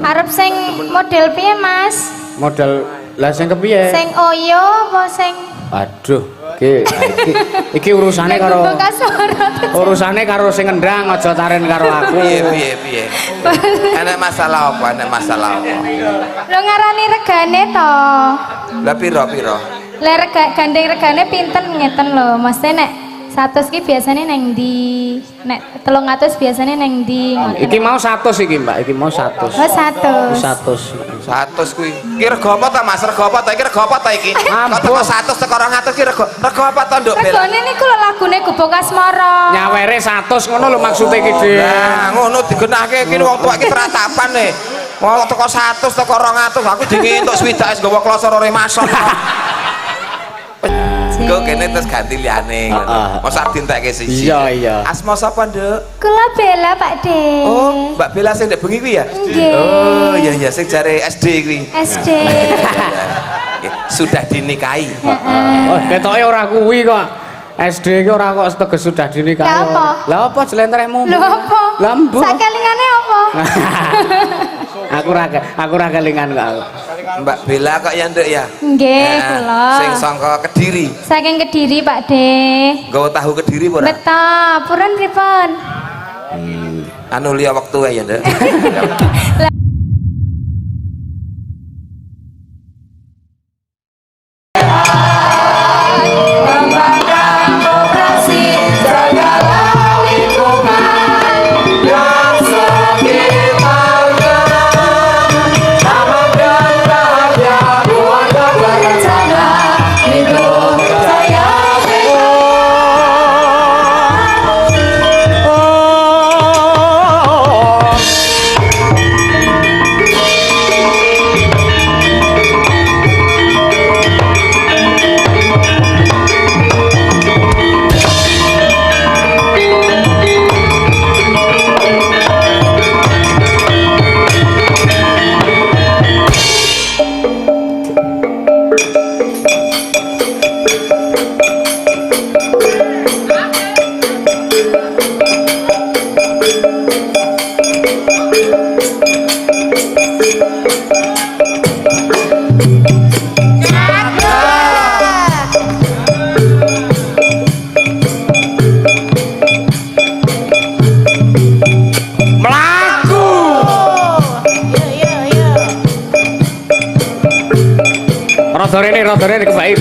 Arep sing model piye, Mas? Model lah sing kepiye? Sing oyo apa sing Aduh, iki urusane karo urusane karo sing ngendang aja taren karo aku. Piye. Enek masalah apa? Lo ngarani regane to? Lah piro? Lah gandeng regane pinten ngeten lho, Mas nek 100 ki biasane neng ndi? Nek 300 biasane neng ndi? Iki mau 100 iki, Mbak. Iki mau 100. Oh, 100. 100 kuwi. Ki rego apa ta, Mas? Rego apa ta? Iki rego apa ta iki? Kok teko 100 teko 200 ki rego apa ta, Nduk Bel? Regane niku lho lagune Gubuk Asmara. Nyawere 100 ngono lho maksude iki, Dik. Lah, ngono digenahke iki wong tuwa iki teratapan nih. Wong teko 100 teko 200 aku dingintuk swidak wis nggawa klosor ore masuk. Kok kene terus ganti liyane ngono. Mosok dintekke siji. Iya. Asma sapa, Nduk? Kula Bella, Pak De. Oh, Mbak Bella sing ndek bengi kuwi ya? Nggih. Oh, iya sing jare SD kuwi. SD. Sudah dinikahi. Oh, ketoke ora kuwi kok. SD iki ora kok teges sudah dinikahi. Lah apa? Lah apa jlentrehmu? Lho apa? Lah mbuh. Sakelingane apa? Aku ora kelingan kok aku. Mbak Bella kok ya, Nduk ya? Nggih, kula. Sing sangka Kediri. Saking Kediri, Pak De. Nggawa tahu Kediri ora? Betul, purun pripun? Anu liya wektu ya, Nduk. Rodorene kebaik.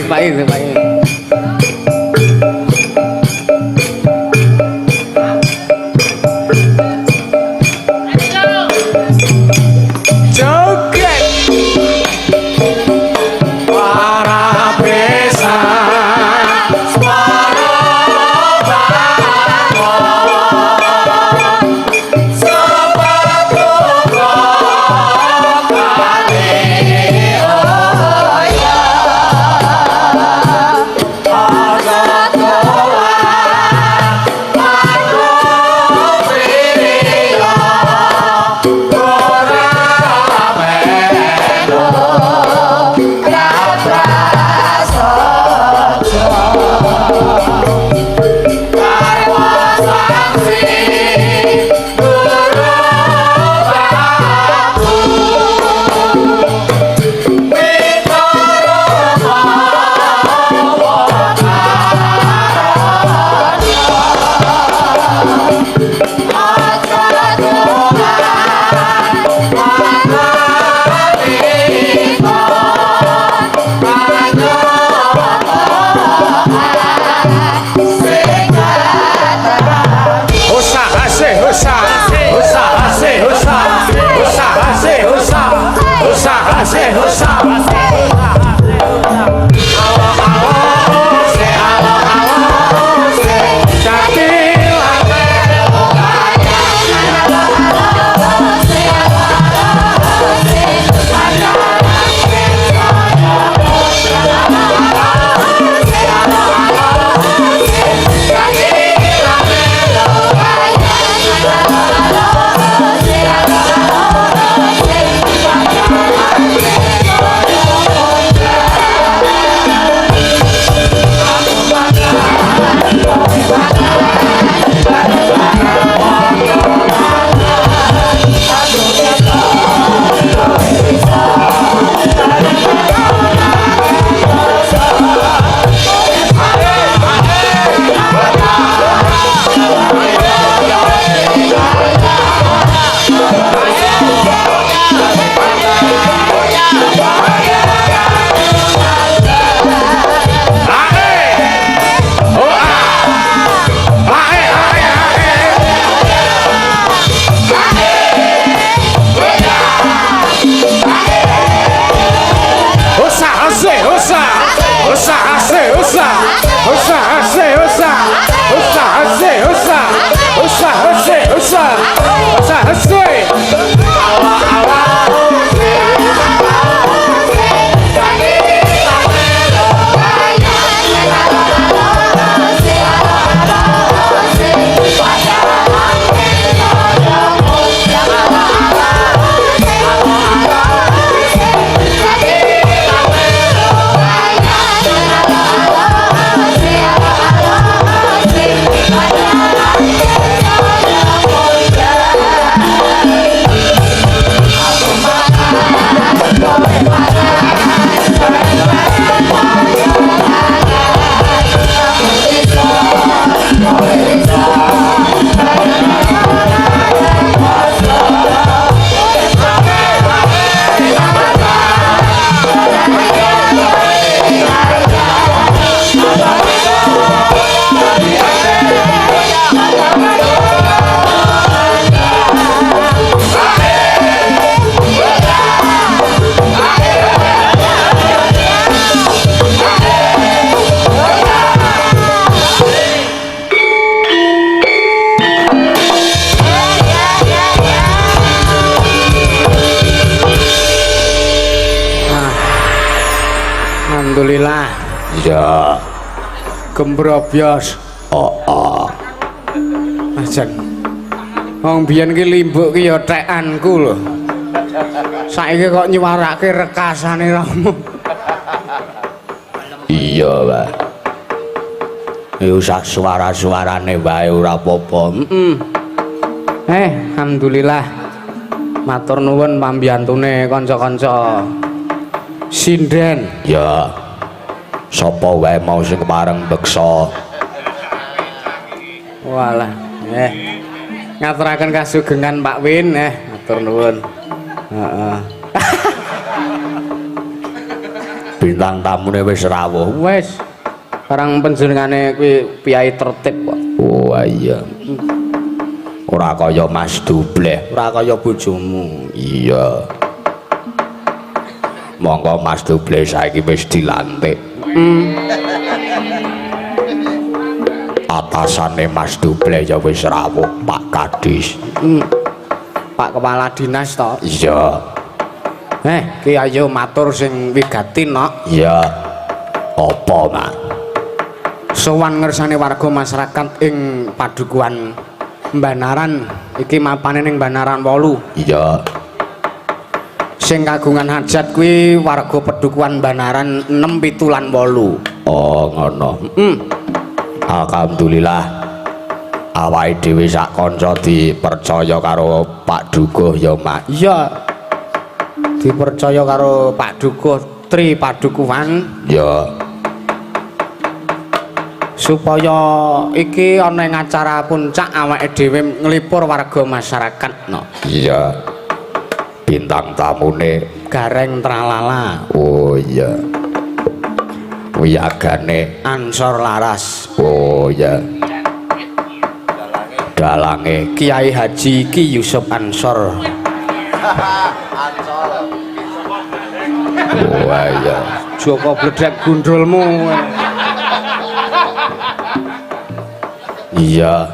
Alhamdulillah. Ya. Gembrobyos. Ajan. Wong biyen ki limbuk ki ya tekanku lho. Saiki kok nyuwarake rekasane Rama. Iya, Pak. Ya usah suara-suarane wae ora apa-apa. Alhamdulillah. Matur nuwun pambiyantune kanca-kanca. Sinden. Ya. Sapa wae mau sing kepareng beksa. Walah, ngaturaken kasugengan Pak Win, matur nuwun. Heeh. Bintang tamune wis rawuh. Wis. Karang panjenengane kuwi piyai tertib kok. Oh iya. Ora kaya Mas Dubleh, Ora kaya bojomu. iya. Monggo Mas Dubleh saiki wis dilantik. Atasane Mas Dubleh ya wis rawuh Pak Kadis. Pak Kepala Dinas to. Iya. Ki ayo matur sing wigati nok. Iya. Apa, Mak? Sowan ngersane warga masyarakat ing Padukuhan Banaran iki mapane ning Banaran 8. Iya. Sing kagungan hajat kuwi warga Padukuhan Banaran 6, 7 lan 8. Oh, ngono. Alhamdulillah. Awake dhewe sak kanca dipercaya karo Pak Dukuh ya, Mak. Iya. Dipercaya karo Pak Dukuh Tri Padukuhan Ya. supaya iki ana ing acara puncak awake dhewe nglipur warga masyarakat no. Iya. Bintang tamune Gareng tralala. oh iya. Wiyagane Ansor Laras. oh iya. Dalange Kiai Haji Ki Yusuf Ansor. oh iya. Joko bledek gundulmu. Iya.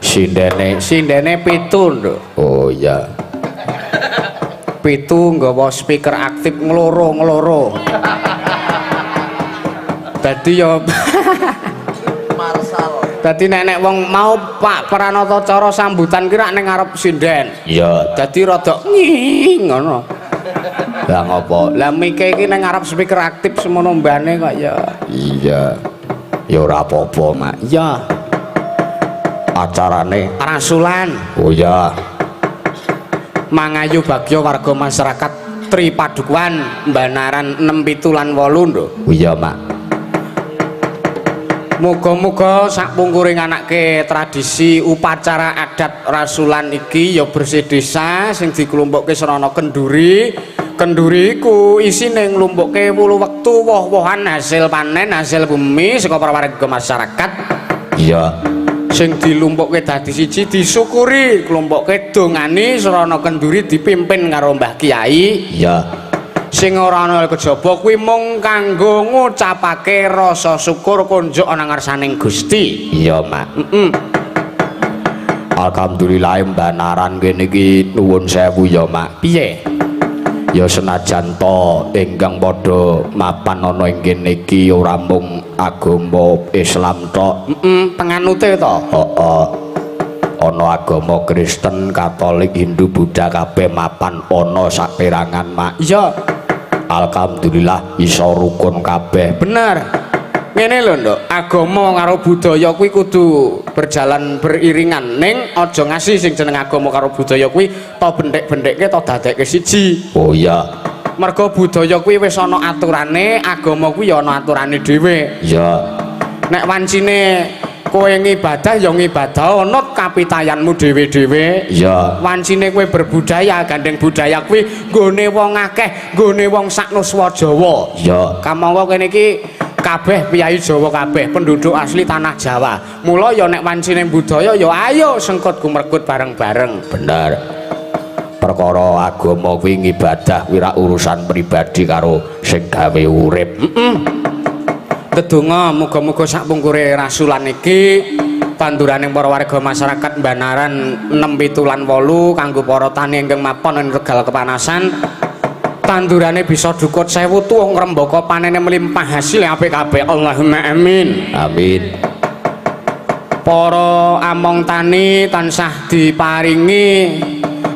Sindene Sindene 7 nduk. oh iya. 7 nggawa speaker aktif ngloro. Dadi yo Dadi nek wong mau Pak Pranata cara sambutan ki rak ning ngarep sinden. Iya. Dadi rada ngono. Lah ngopo? Lah mike iki ning ngarep speaker aktif semono mbane kok ya. Iya. Ya ora apa-apa, Mak. Iya. Acarane Rasulan oh iya. mangayu bagya warga masyarakat Tri Padukuhan Banaran 6, 7 lan 8 nduk. Oh iya, Mak. Muga-muga sakpungkure nganake tradisi upacara adat rasulan iki ya bersih desa sing dikelompokke serana kenduri. Kenduri iku isine nglumpukke wulu wektu woh-wohan hasil panen hasil bumi saka para warga masyarakat. Iya. Sing dilumpukke dadi siji disyukuri, kelompokke dongani serana kenduri dipimpin karo Mbah Kiai. Iya. Sing ora ana kejaba kuwi mung kanggo ngucapake rasa syukur konjuk ana ngarsaning Gusti. Iya, Mak. Alhamdulillah Banaran kene iki nuwun sewu ya, Mak. Piye? Ya senajan to ingkang padha mapan ana ing kene iki ora mung agama Islam tok. Penganute to. Heeh. Ana agama Kristen, Katolik, Hindu, Buddha kabeh mapan ana saperangan, Mak. Iya. Alhamdulillah iso rukun kabeh. Bener. Ngene lho, Nduk. Agama karo budaya kuwi kudu berjalan beriringan. Ning aja ngasih sing jeneng agama karo budaya kuwi to bendhek-bendhekke to dadekke siji. Oh iya. Mergo budaya kuwi wis ana aturane, agama kuwi ya ana aturane dhewe. Iya. Nek wancine kowe ngibadah ya ngibadah ana kapitayanmu dhewe-dhewe. Iya. Wancine kowe berbudaya, gandeng budaya kuwi nggone wong akeh, nggone wong sak nuswa Jawa. Iya. Kamangka kene iki kabeh piyai Jawa kabeh penduduk asli tanah Jawa. Mula ya nek wancine budaya ya ayo sengkut gumregut bareng-bareng. Bener. Perkara agama kuwi ngibadah kuwi ra urusan pribadi karo sing gawe urip. Dedonga muga-muga sakpungkure rasulan iki tanduraning para warga masyarakat Banaran 6, 7 lan 8 kanggo para tani ingkang mapan ing regal kepanasan tandurane bisa dukut 1000 tuwa ngrembaka panene melimpah hasil apik kabeh Allahumma amin amin para among tani tansah diparingi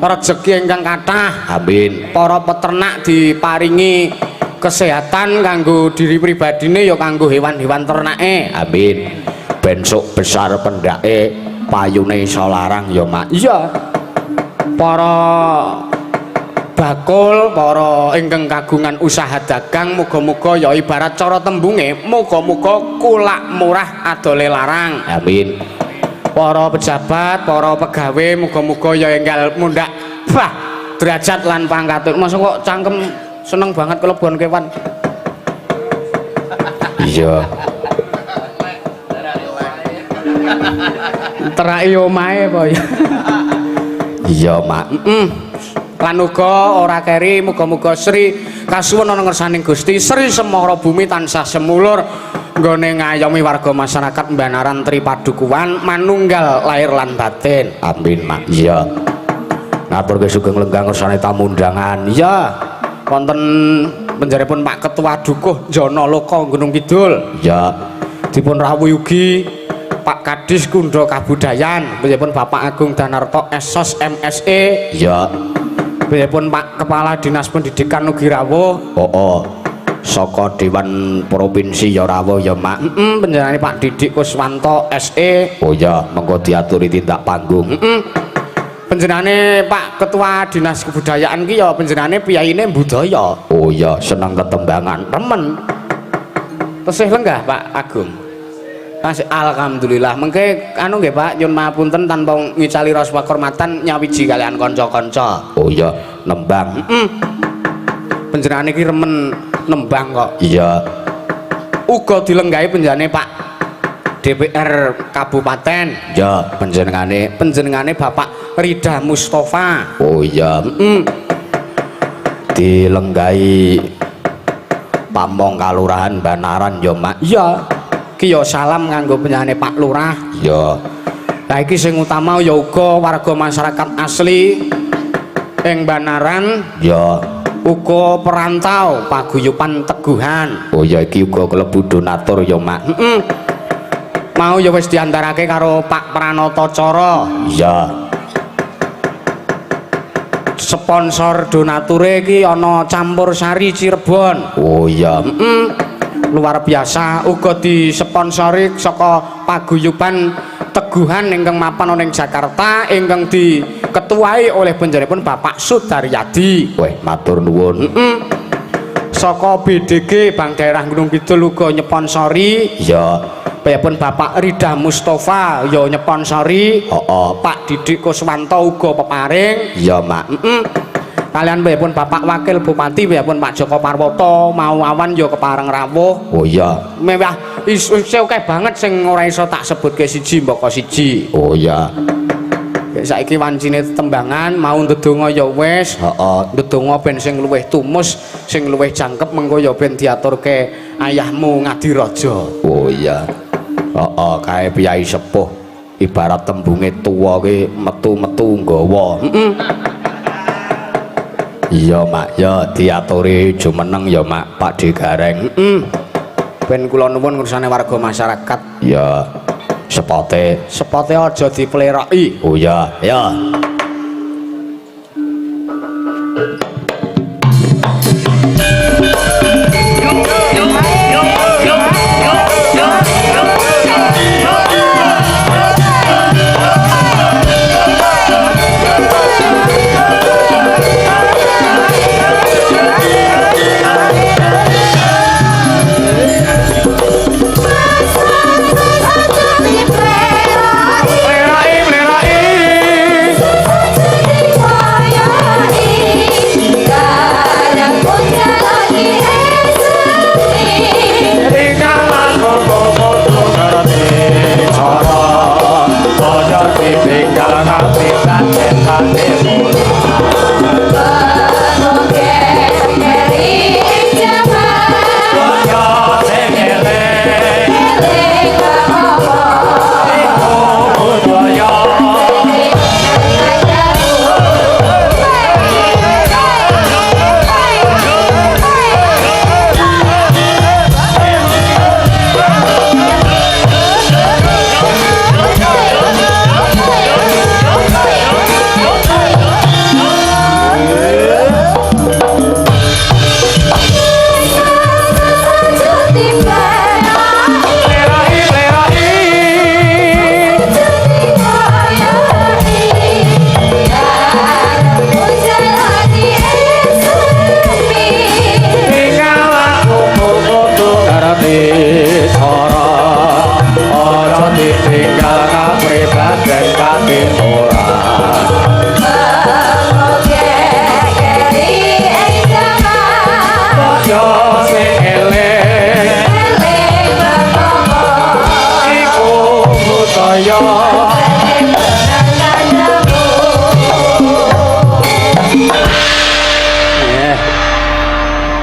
rejeki ingkang kathah amin para peternak diparingi kesehatan kanggo diri pribadine ya kanggo hewan-hewan ternake amin bensuk besar pendake payune iso larang ya mak iya para bakul para ingkang kagungan usaha dagang muga-muga ya ibarat cara tembunge muga-muga kulak murah adole larang amin para pejabat para pegawe muga-muga ya enggal mundhak wah derajat lan pangkat masa kok cangkem seneng banget kelebon kewan iya teraki omahe apa ya iya mak lan uga ora keri muga-muga Sri kasuwun ana ngersaning Gusti Sri Semara Bumi tansah semulur nggone ngayomi warga masyarakat Mbanaran Tripadukuwan manunggal lahir lan batin amin mak iya ngaturke sugeng lenggah ngersane tamu undangan iya wonten penjaripun Pak Ketua Dukuh Jana Loka Gunung Kidul iya dipun rawuhi ugi Pak Kadis Kundo Kabudayan penjaripun Bapak Agung Danarto Esos MSE iya penjaripun Pak Kepala Dinas Pendidikan ugi rawuh saka Dewan Provinsi ya rawuh ya mak penjenengane Pak Didik Kuswanto SE oh ya mengko diaturi tindak panggung penjenengane Pak Ketua Dinas Kebudayaan ki ya penjenengane piyaine budaya oh ya seneng tetembangan remen tesih lenggah Pak Agung kasih alhamdulillah mengke anu nggih Pak nyun mapunten tanpa ngicali rasa kehormatan nyawiji kalian kanca-kanca oh ya nembang penjenengane ki remen nembang kok iya uga dilenggahi penjenengane Pak DPR Kabupaten ya penjenengane Bapak Rida Mustafa oh iya dilenggahi Pamong Kalurahan Banaran ya mak iya ki ya salam nganggo penjenengane Pak Lurah ya lah iki sing utama ya uga warga masyarakat asli ing Banaran ya uga perantau paguyuban Teguhan oh ya iki uga klebu donatur ya mak mau ya wis diantarake karo Pak Pranata Cara iya sponsor donature iki ana Campur Sari Cirebon oh iya luar biasa uga disponsori saka paguyuban Teguhan ingkang mapan ana ing Jakarta ingkang diketuai oleh penjenenganipun Bapak Sudaryadi weh matur nuwun saka BDG Bank Daerah Gunung Kidul uga nyponsori ya pun Bapak Rida Mustafa ya nyponsori Pak Didik Kuswanto uga peparing ya mak kalian pun Bapak Wakil Bupati pun Pak Joko Parwoto mau awan ya kepareng rawuh oh iya mewah isu akeh banget sing ora iso tak sebutke siji mboko siji oh iya saiki wancine tembangan mau ndedonga ya wis ndedonga ben sing luwih tumus sing luwih jangkep mengko ya ben diaturke ayahmu Ngadiraja oh iya kae piyai sepuh ibarat tembunge tuwa ki metu-metu nggawa iya mak ya diaturi jumeneng ya mak Pak Digareng ben kula nuwun ngursane warga masyarakat ya sepote aja dipleroki oh ya ya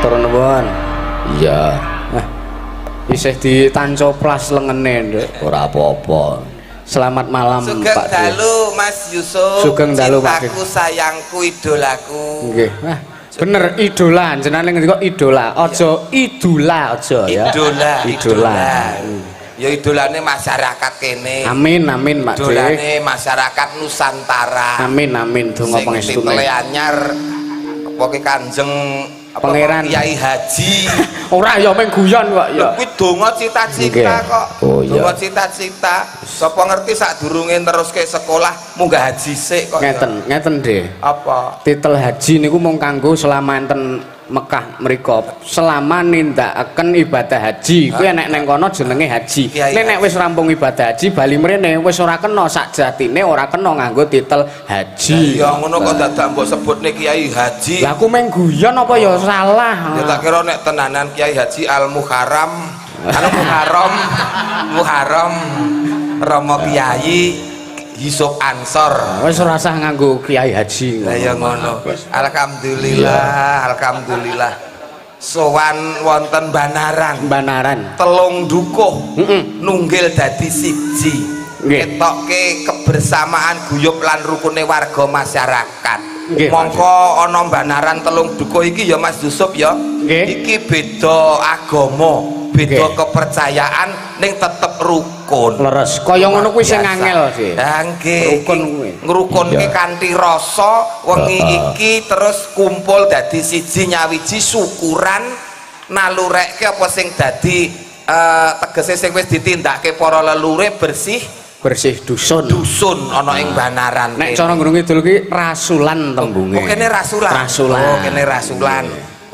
matur nuwun. Iya. Isih ditancoplas lengene, Nduk. Ora apa-apa. Selamat malam, Sugeng Pak. dalu Mas Yusuf. Sugeng dalu, Pak. Cintaku, sayangku, idolaku. Nggih. Bener idola, jenenge ngendika idola. Aja idola aja ya. Idola. Ya idolane masyarakat kene. Amin amin, Pak. Idolane masyarakat Nusantara. Amin amin donga pangestune. Sing anyar pokoke Kanjeng Pangeran Kyai Haji. Ora ya meng guyon kok ya. Kuwi donga cita-cita kok. Oh iya. Donga cita-cita. Sapa ngerti sadurunge neruske sekolah munggah haji sik kok. Ngeten Deh. Apa? Titel haji niku mung kanggo selama enten Mekah mriko. Selama nindakaken ibadah haji, kuwi nek neng kono jenenge haji. Nek wis rampung ibadah haji bali mrene wis ora kena sakjatine ora kena nganggo titel haji. Ya ngono kok dadak mbok sebutne Kiai Haji. Lah aku meng guyon apa ya salah. Ya tak kira nek tenanan Kiai Haji Al Muharram, anu Muharram Romo Kiai Yusuf Ansor. Wis ora usah nganggo Kiai Haji. Lah ya ngono. Alhamdulillah. Sowan wonten Banaran. Telung dukuh. Nunggil dadi siji. Ketokke kebersamaan guyub lan rukune warga masyarakat. Mongko ana Banaran telung dukuh iki ya Mas Yusuf ya. Iki beda agama, beda kepercayaan ning tetep rukun. Leres. Kaya ngono kuwi sing angel sih. Ha nggih. Rukun kuwi. Ngrukunke kanthi rasa wengi iki terus kumpul dadi siji nyawiji syukuran nalurekke apa sing dadi tegese sing wis ditindakake para leluhur bersih dusun ana ing Banaran. Nek cara Gunung Kidul ki rasulan tembunge. Kene rasulan. Oh, kene rasulan.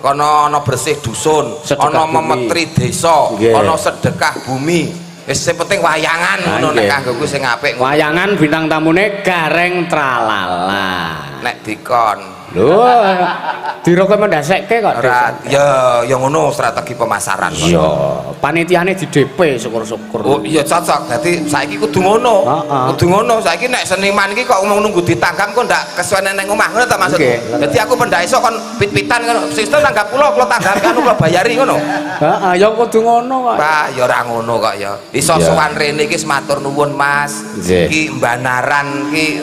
Kono ana bersih dusun, ana memetri desa, ana sedekah bumi. Wis sing penting wayangan ngono nek kanggoku sing apik. Wayangan bintang tamune Gareng Tralala. Nek dikon. Lho, direkomendasekke kok. Ora ya ngono strategi pemasaran kok. Iya, panitiane di DP syukur-syukur. Oh iya cocok. Dadi saiki kudu ngono. Kudu ngono. Saiki nek seniman iki kok nunggu ditanggap kok ndak kesuwen nang omah ngono ta maksudku. Dadi aku pendaiso kon pit-pitan ngono. Sistem tanggap kula tanggap anu kula bayari ngono. Heeh, ya kudu ngono kok. Pak, ya ora ngono kok ya. Iso sowan rene iki matur nuwun Mas. Iki Banaran iki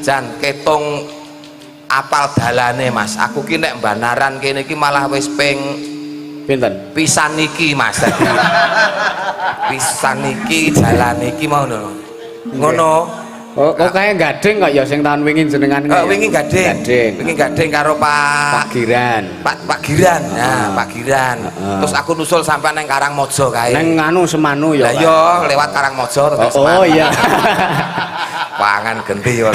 jan ketung apal dalane Mas. Aku ki nek Banaran kene iki malah wis ping pinten? Pisan iki Mas. Pisan iki jalan iki mau ngono. Oh, kok kaya gading kok ya sing tahun wingi jenengan. Wingi gading. Wingi gading karo Pak Giran. Pak Giran. Nah, Pak Giran. Terus aku nusul sampai nang Karangmojo kae. Nang anu Semanu ya. Lah iya lewat Karangmojo terus Semanu. Oh iya. Pangan genti kok.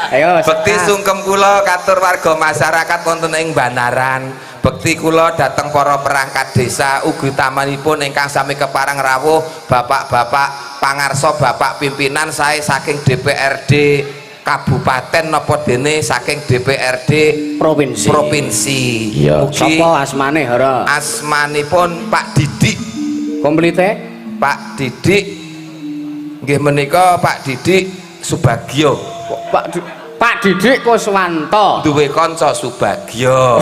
Ayo, bekti sungkem kula katur warga masyarakat wonten ing Banaran. Bekti kula dhateng para perangkat desa ugi utamanipun ingkang sami kepareng rawuh bapak-bapak pangarsa bapak pimpinan sae saking DPRD kabupaten napa dene saking DPRD provinsi. Iya. Sapa asmane Hara? Asmanipun Pak Didik. Komplite? Pak Didik. Nggih menika Pak Didik Subagio. Pak Didik Kuswanto duwe kanca Subagio.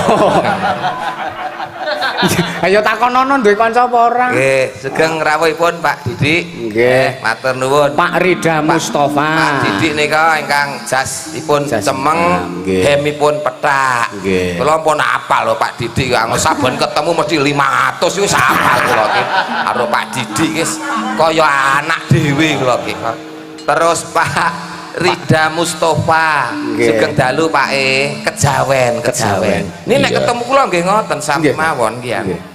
Ayo takonono duwe kanca apa ora? Nggih, sugeng rawuhipun Pak Didik. Nggih, matur nuwun. Pak Rida Mustofa. Pak Didik nika ingkang jasipun cemeng, hemipun pethak. Kula pun apal lho Pak Didik, saben ketemu mesti 500 wis apal kula iki. Karo Pak Didik wis kaya anak dhewe kula iki. Terus Pak Rida Mustofa, sugeng dalu Pak Kejawen. Ini nek ketemu kula nggih ngoten sami mawon nggih.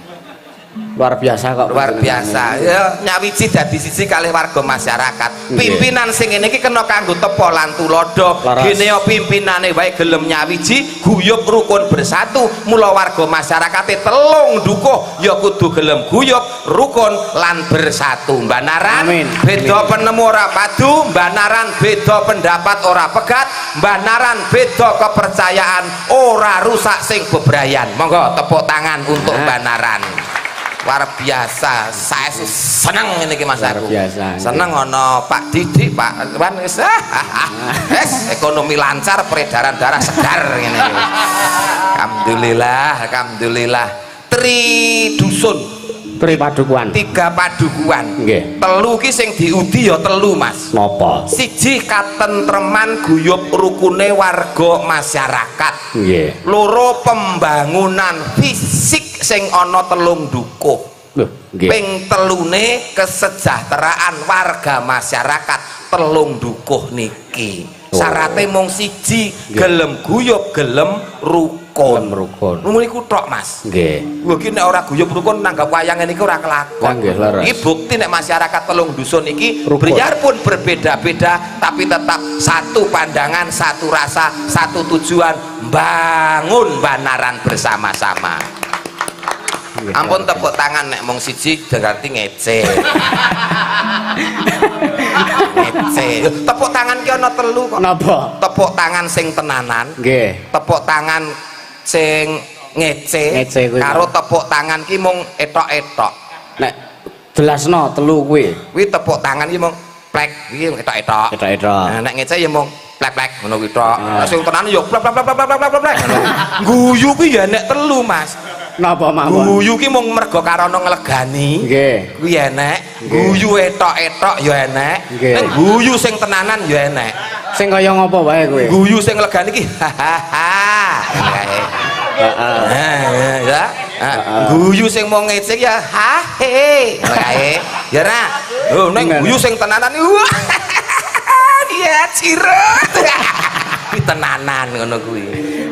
Luar biasa kok. Luar biasa. Ya nyawiji dadi siji kalih warga masyarakat. Pimpinan sing ngene iki kena kanggo tepa lan tulodo. Gene pimpinane wae gelem nyawiji, guyub rukun bersatu. Mula warga masyarakate telung dukuh ya kudu gelem guyub, rukun lan bersatu. Banaran beda penemu ora padu, Banaran beda pendapat ora pegat, Banaran beda kepercayaan ora rusak sing bebrayan. Monggo tepuk tangan untuk Banaran. luar biasa. Saya seneng ini Mas aku. Biasa. Seneng ono Pak Didik, Pak Wan wis ekonomi lancar, peredaran darah segar ngene iki. Alhamdulillah. Tri dusun. Tri padukuan. 3 padukuan. Nggih. Telu ki sing diudi ya 3 Mas. Napa? Siji katentreman guyub rukune warga masyarakat. Nggih. Loro pembangunan fisik sing ana 3 dukuh. Lho, nggih. Ping telune kesejahteraan warga masyarakat 3 dukuh niki. Syaratnya mung siji, gelem guyub, gelem rukun. Rukun. Niku tok Mas. Nggih. Gua ki nek ora guyub rukun nanggap wayang niki ora kelakon. Nggih, leres. Iki bukti nek masyarakat 3 dusun iki Rukun. biarpun berbeda-beda tapi tetap satu pandangan, satu rasa, satu tujuan, bangun Banaran bersama-sama. Ampun tepuk tangan nek mung siji berarti ngece. Ngece. Tepuk tangan ki ana 3 kok. Napa? Tepuk tangan sing tenanan. Nggih. Tepuk tangan sing ngece kuwi. karo tepuk tangan ki mung etok-etok. Nek jelasno 3 kuwi. Kuwi tepuk tangan ki mung plek iki etok-etok. Etok-etok. Nah, nek ngece ya mung plek-plek ngono kuwi tok. Nek sing tenanan ya plek plek plek plek plek plek plek. Guyu kuwi ya nek 3 Mas. Napa mawon? Guyu ki mung mergo karana nglegani. Nggih. Kuwi enek. Guyu etok-etok ya enek. Nggih. Nek guyu sing tenanan ya enek. Sing kaya ngopo wae kuwi? Guyu sing nglegani ki hahaha. Heeh. Ya. Guyu sing mau ngecek ya hahe. Kae. Ya ra. Lho nek guyu sing tenanan iya cirut. Kuwi tenanan ngono kuwi.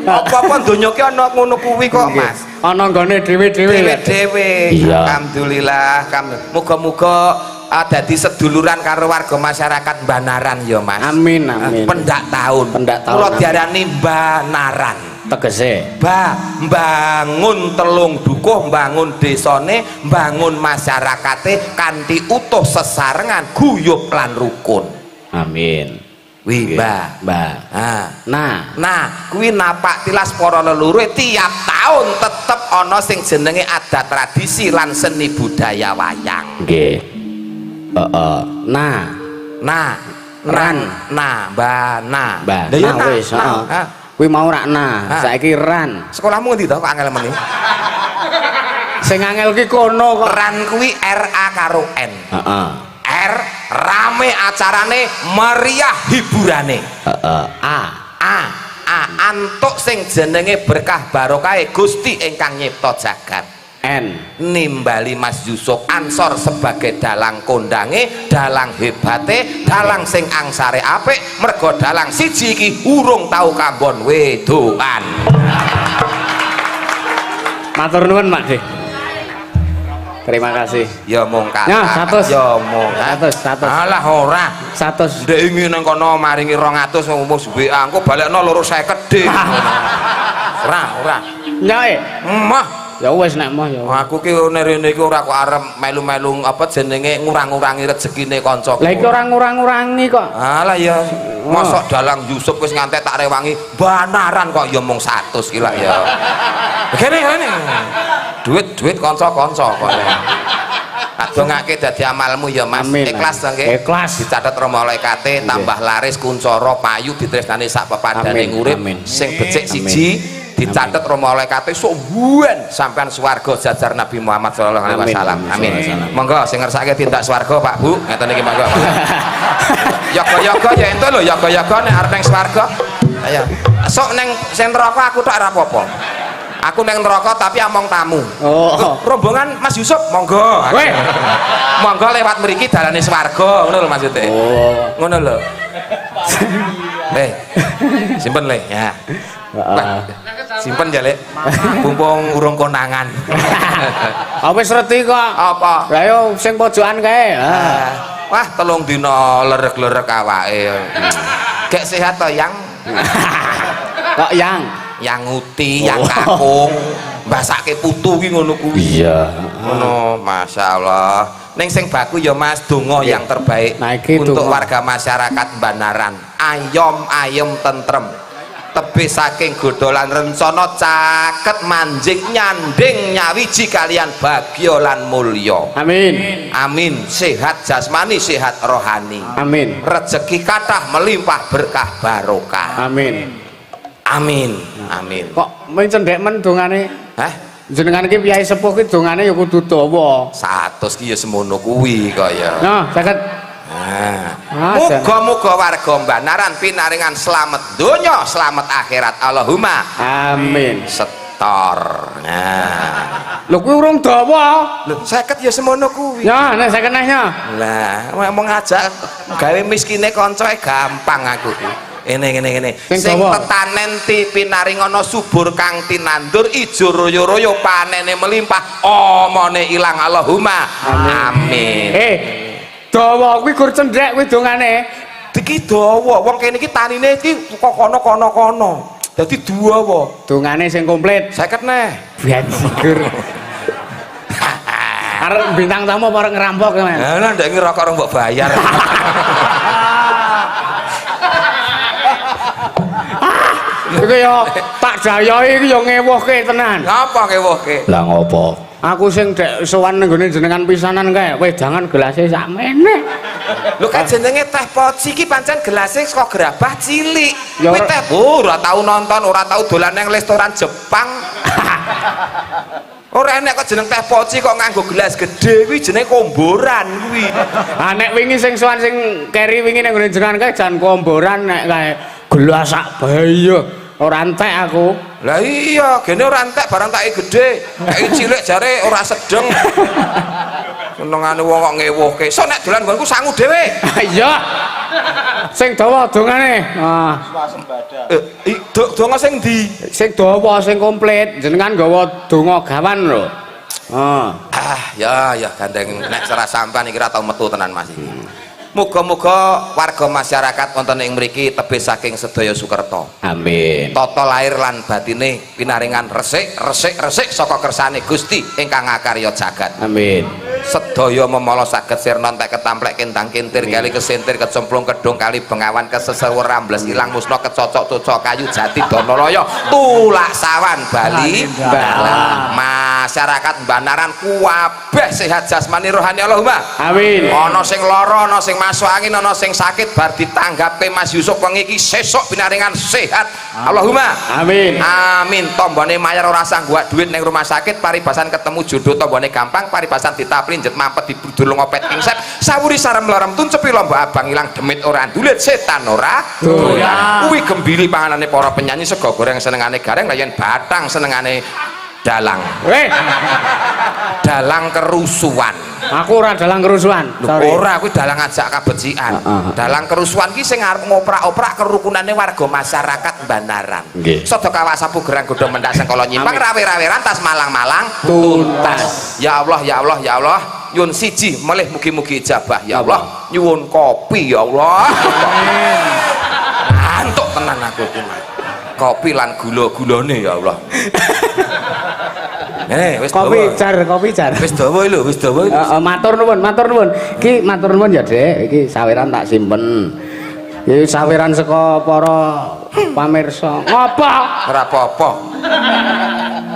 Apa-apa donya ki ana ngono kuwi kok Mas. Ana nggone dhewe-dhewe. Dewe-dewe. Iya. Alhamdulillah. Muga-muga dadi seduluran karo warga masyarakat Banaran ya Mas. Amin amin. Pendak tahun. Pendak tahun, Kula amin. diarani Banaran. Tegese. Mbangun 3 dukuh, mbangun desane, mbangun masyarakate kanthi utuh sesarengan, guyub lan rukun. Amin. Wih, Mbah. Nah, kuwi napak tilas para leluhur tiap tahun tetep ana sing jenenge adat tradisi lan seni budaya wayang. Nggih. Heeh. Bana. Lah ya Wis, heeh. Kuwi mau rakna, saiki ran. Sekolahmu ngendi to kok angel meneh? Sing angel ki kono kok. Ran kuwi RA karo N. Heeh. R rame acarane, meriah hiburane. Antuk sing jenenge berkah barokahe Gusti ingkang nyipta jagat. N Nimbali Mas Yusuf Ansor sebagai dalang kondange, dalang hebate, dalang sing angsare apik, mergo dalang siji iki urung tau kambon wedoan. Matur nuwun Mak Dik. Terima kasih. Ya mung kata. Ya, 100. Ya mung 100. Alah ora. 100. Ndek ingin nang kono maringi 200 ngomong WA engko balekno 250 dik. Ora. Nyae. Mah Ya wis nek mah ya. aku ki rene iki ora kok arep melu-melu apa jenenge ngurang-ngurangi rezekine kancaku. Lah iki ora ngurang-ngurangi kok. Alah ya mosok dalang Yusuf wis ngantek tak rewangi Banaran kok ya mung 100 ki lah ya. Kene. Duit kanca-kanca kok. Adongake dadi amalmu ya Mas. Amin. Ikhlas to nggih? Ikhlas. Dicatet Rama malaikate tambah laris kuncara payu ditresnani sak pepadane Amin. urip Amin. sing becik siji dicatet Rama malaikate suwuhan sampean swarga jajar Nabi Muhammad sallallahu alaihi wasallam. Amin. Monggo sing ngersake tindak swarga Pak Bu, ngeten iki monggo. Yoga-yoga ya ento lho, yoga-yoga nek arep ning swarga. Ayo. Sok ning sing neraka aku tok ora apa-apa. Aku neng neraka tapi among tamu. Oh. Rombongan Mas Yusuf monggo. Weh. Monggo lewat mriki dalane swarga, ngono lho maksudnya. Oh. Ngono lho. Simpen le ya. Simpen ya le. Mumpung urung konangan. Wis reti kok. Apa? Lah yo sing pojokan kae. Wah, 3 dina lerek-lerek awake. Gek sehat to yang? Kok yang Uti, yang kakung, mbasake putu ki ngono kuwi. Iya. Ngono, masyaallah. Ning sing baku ya Mas, donga yang terbaik Nah, iki untuk donga. warga masyarakat Banaran. Ayom tentrem. tebih saking godolan rencana caket manjing nyanding nyawiji kalian bagya lan mulya. Amin. Amin. Sehat jasmani, sehat rohani. Amin. Rezeki kathah melimpah berkah barokah. Amin. Amin. Amin. Kok mencendhek men dongane? Hah? Jenengan iki piyai sepuh ki dongane ya kudu dawa. 100 ki ya semono kuwi kaya. Nah, saged. Muga-muga warga Banaran pinaringan slamet donya, slamet akhirat. Allahumma amin. Setor. Nah. Lho kuwi urung dawa. Lho 50 ya semono kuwi. Ya, nek 50 nehnya. Lah, mau ngajak gawe miskine kancae gampang aku ki. Ngene. Sing tetanen ti pinaringana subur kang tinandur ijo royo-royo panene melimpah omone ilang. Allahumma amin. Dawa kuwi gur cendhek kuwi dongane. Iki dawa, wong kene iki tanine iki kok kono. Dadi dawa. Dongane sing komplit. 50 neh. Biyen sigur. Arep bintang tamu apa arep ngerampok men? Lah ndak ngira kok mbok bayar. Iku yo tak jayai iki yo ngewuhke tenan. Ngapa ngewuhke? Lah ngopo? Aku sing dek sowan nggone jenengan pisanan kae, wedangan gelase sakmene. Lho kan jenenge teh poci iki pancen gelase saka gerabah cilik. Ya Kuwi teh ora tau nonton, ora tau dolan nang restoran Jepang. Ora enek kok jeneng teh poci kok nganggo gelas gedhe kuwi jenenge komboran kuwi. Ah nek wingi sing sowan sing keri wingi nang nggone jenengan kae jan komboran nek kae gelas sak bahaya. Ora entek aku. Lah iya, gene ora entek barang take gedhe. Nek cilik jare ora sedeng. Senengane wong kok ngewuhke. Sok nek dolan nggonku sangu dhewe. Iya. Sing dawa dongane. Ah. Donga sing ndi? Sing dawa sing komplit. Jenengan nggawa donga gawan lho. Ya gandeng nek serah sampean iki ora tau metu tenan Mas iki. Muga-muga warga masyarakat wonten ing mriki tebih saking sedaya sukerta. Amin. Tata lair lan batine pinaringan resik saka kersane Gusti ingkang ngakarya jagat. Amin. Sedaya memala saged sirna entek ketamplek kentang kintir kali kesentir kecemplung kedung kali bengawan kesesewer rambles ilang musna kecocok cocok kayu jati Danaraya tulak sawan Bali balang. Masyarakat Banaran kuwabeh sehat jasmani rohani. Allahumma amin. Ana sing lara, ana sing masuk angin, ana sing sakit bar ditanggapke Mas Yusuf wengi iki sesuk pinaringan sehat. Allahumma amin. Amin. Tombone mayar ora sanggup duit ning rumah sakit, paribasan ketemu jodoh tombone gampang, paribasan ditapri njet mampet dibudul ngopet kingsep sawuri sarem larem tuncepi lomba abang ilang demit ora dulit setan ora doyan. Kuwi gembiri panganane para penyanyi sego goreng senengane gareng layan batang senengane dalang. Dalang kerusuhan. Aku ora dalang kerusuhan. Ora kuwi dalang ngajak kabecikan. Dalang kerusuhan ki sing arep ngoprak-oprak kerukunane warga masyarakat Banaran. Sada kawak sapu gerang godho mendak sengkala nyimpang rawe-rawe rantas malang-malang tuntas. Ya Allah, ya Allah, ya Allah. Nyuwun siji melih mugi-mugi ijabah ya Allah. Nyuwun kopi ya Allah. Antuk tenan aku iki. Kopi lan gula-gulane ya Allah. Wis kopi jar. Wis dawa lho, wis dawa. Matur nuwun. Iki matur nuwun ya, Dek. Iki saweran tak simpen. Iki saweran saka para pamirsa. Ngopo? Ora apa-apa.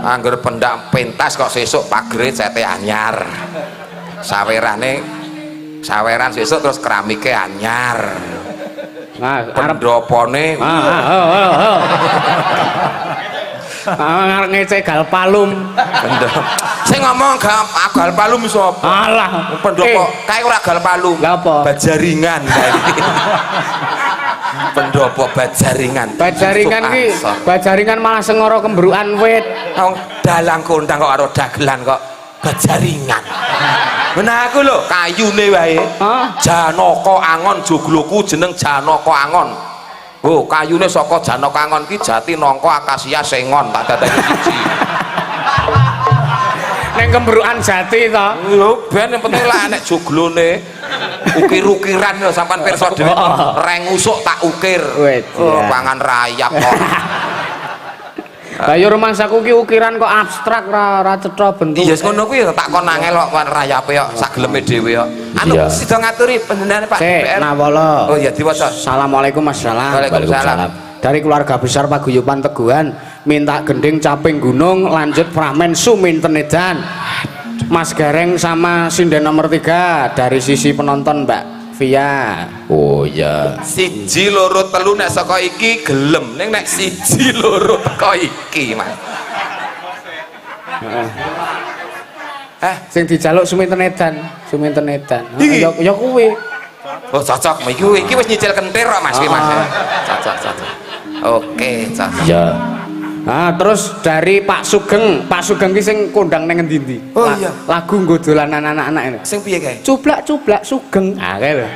Angger pendak pentas kok sesuk pagere cete anyar. Saweran sesuk terus keramike anyar. Nah, pendopone ngarep ngecegal palum. Sing ngomong gal palum sapa? Alah, pendopo kae ora gal palum. Lha apa? Bajaringan kae. Pendopo bajaringan. Bajaringan malah sengara kembrukan wit. Dalang kondang kok karo dagelan kok bajaringan. Nah aku lho kayune wae. Janaka Angon jogloku jeneng Janaka Angon. Oh, kayune saka Janaka Angon ki jati nangka akasia sengon tak dadake siji. Ning kembrukan jati to. Lho, ben yang penting lah nek joglone ukir-ukiran lho sampean pirsa dhewe. Reng usuk tak ukir. Pangan rayap kok. Lah yo rumangsaku ki ukiran kok abstrak ora cetha bentuk. Iya ngono kuwi tak kon nangel kok rayape kok sageleme dhewe kok. Anu sida ngaturi panjenengan Pak. Nawala. Oh iya diwaca. Assalamualaikum Mas. Waalaikumsalam. dari keluarga besar Paguyuban Teguhan minta gending caping gunung lanjut pramen suminten edan. Mas Gareng sama sinden nomor 3 dari sisi penonton Mbak Via. Oh ya. Siji loro telu nek saka iki gelem, ning nek siji loro teko iki, Mas. Sing dijaluk suminten edan. Ya kuwi. Oh cocok, iki wis nyicil kentir kok Mas iki Mas. Cocok. Oke, cocok. Ya. Nah, terus dari Pak Sugeng ki sing kondang ning endi-endi? Oh iya. Lagu nggo dolanan anak-anak ini. Sing piye kae? Cublak Sugeng. Ah kae lho.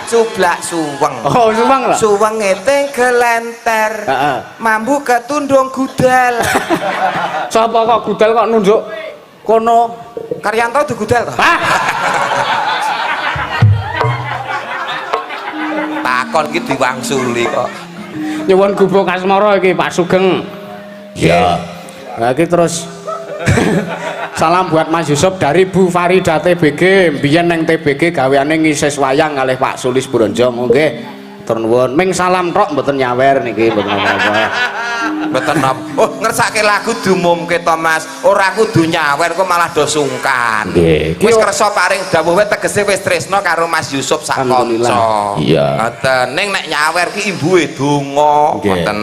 Cublak suweng. Oh, suweng lho. Suwenge teng gelenter. Heeh. Mambu ketundung gudal. Sapa kok gudal kok nunjuk kono? Karyanto digudal to? Takon iki diwangsuli kok. Nyuwun gubuk asmara iki Pak Sugeng. Ya. Nah iki terus salam buat Mas Yusuf dari Bu Farida TBG. Mbiyen nang TBG gaweane ngisis wayang kalih Pak Sulis Bronjo. Nggih. Tur nuwun. Ming salam tok mboten nyawer niki mboten apa-apa. Mboten napa. Oh, ngersake lagu diumumke to Mas. Ora kudu nyawer kok malah do sungkan. Nggih. Wis kersa paring dawuh wae tegese wis tresna karo Mas Yusuf sak kanca. Iya. Ngoten. Ning nek nyawer ki imbuhe donga. Ngoten.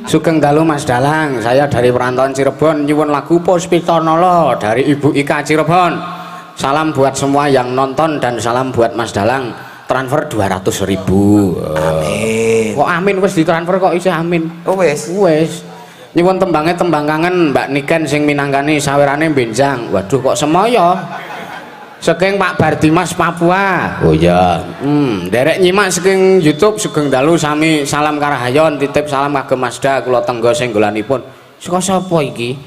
Sugeng dalu Mas Dalang. Saya dari perantauan Cirebon nyuwun lagu Puspitanala dari Ibu Ika Cirebon. Salam buat semua yang nonton dan salam buat Mas Dalang. Transfer 200.000. Amin. Kok amin wis ditransfer kok isih amin. Oh wis. Wis. Nyuwun tembang kangen Mbak Niken sing minangkani sawerane benjang. Waduh kok semoyo. Saking Pak Bardimas Papua. Oh iya. Derek nyimak saking YouTube Sugeng dalu sami salam karahayon titip salam kagem Masda kula tenggo senggolanipun. Saka sapa iki?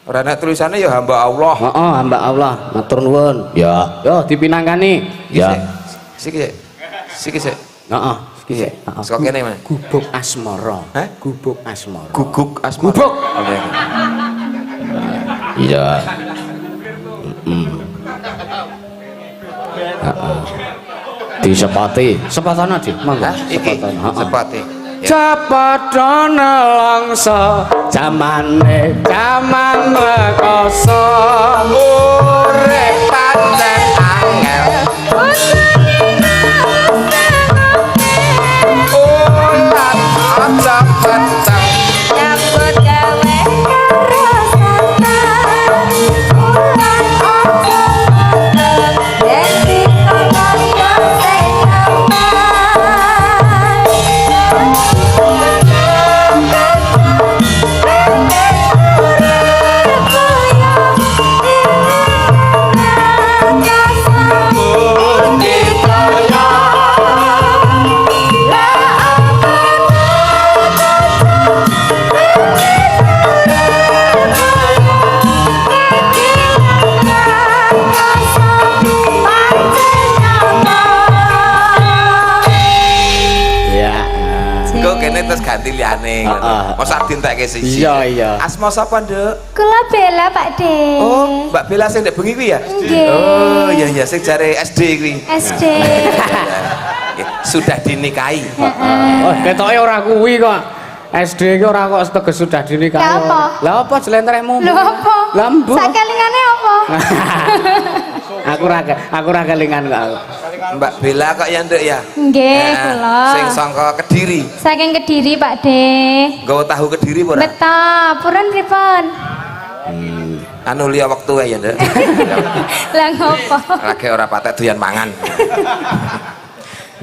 Ora ana tulisane ya hamba Allah. Heeh, hamba Allah. Matur nuwun. Ya. Yo dipinangkani. Ya. Sik. Heeh, iki sik. Heeh. Saka kene Mas. Gubuk asmara. Hah? Gubuk asmara. Guguk asmara. Gubuk. Oke. Iya. Disepati. Sepatana Dik, monggo. Iki sepati. Cepatana langsa jamane jaman rekoso Urip pancen angel. Ulat aja peteng. Nyambut gawe karo santai. Ulan aja peteng. Dadi kaya sing aman. Terus ganti liyane ngono. Mosok dintekke siji. Iya. Asma sapa, Nduk? Kula Bella Pak De. Oh, Mbak Bella sing ndek bengi kuwi ya? Nggih. Oh, iya sing jare SD kuwi. SD. Sudah dinikahi. Oh, ketoke ora kuwi kok. SD ki ora kok teges sudah dinikahi. Lah apa? Lah apa jlentrehmu? Lho apa? Lah mbok. Sakelingane apa? Aku ra kelingan kok. Mbak Bella kok ya, Nduk ya? Nggih, kula. Sing sangka Kediri. Saking Kediri, Pak De. Nggawa tahu Kediri apa ora? Betul, purun pripun? Anu liya wektu ya, Nduk. Lah ngopo? Lagi ora patek doyan mangan.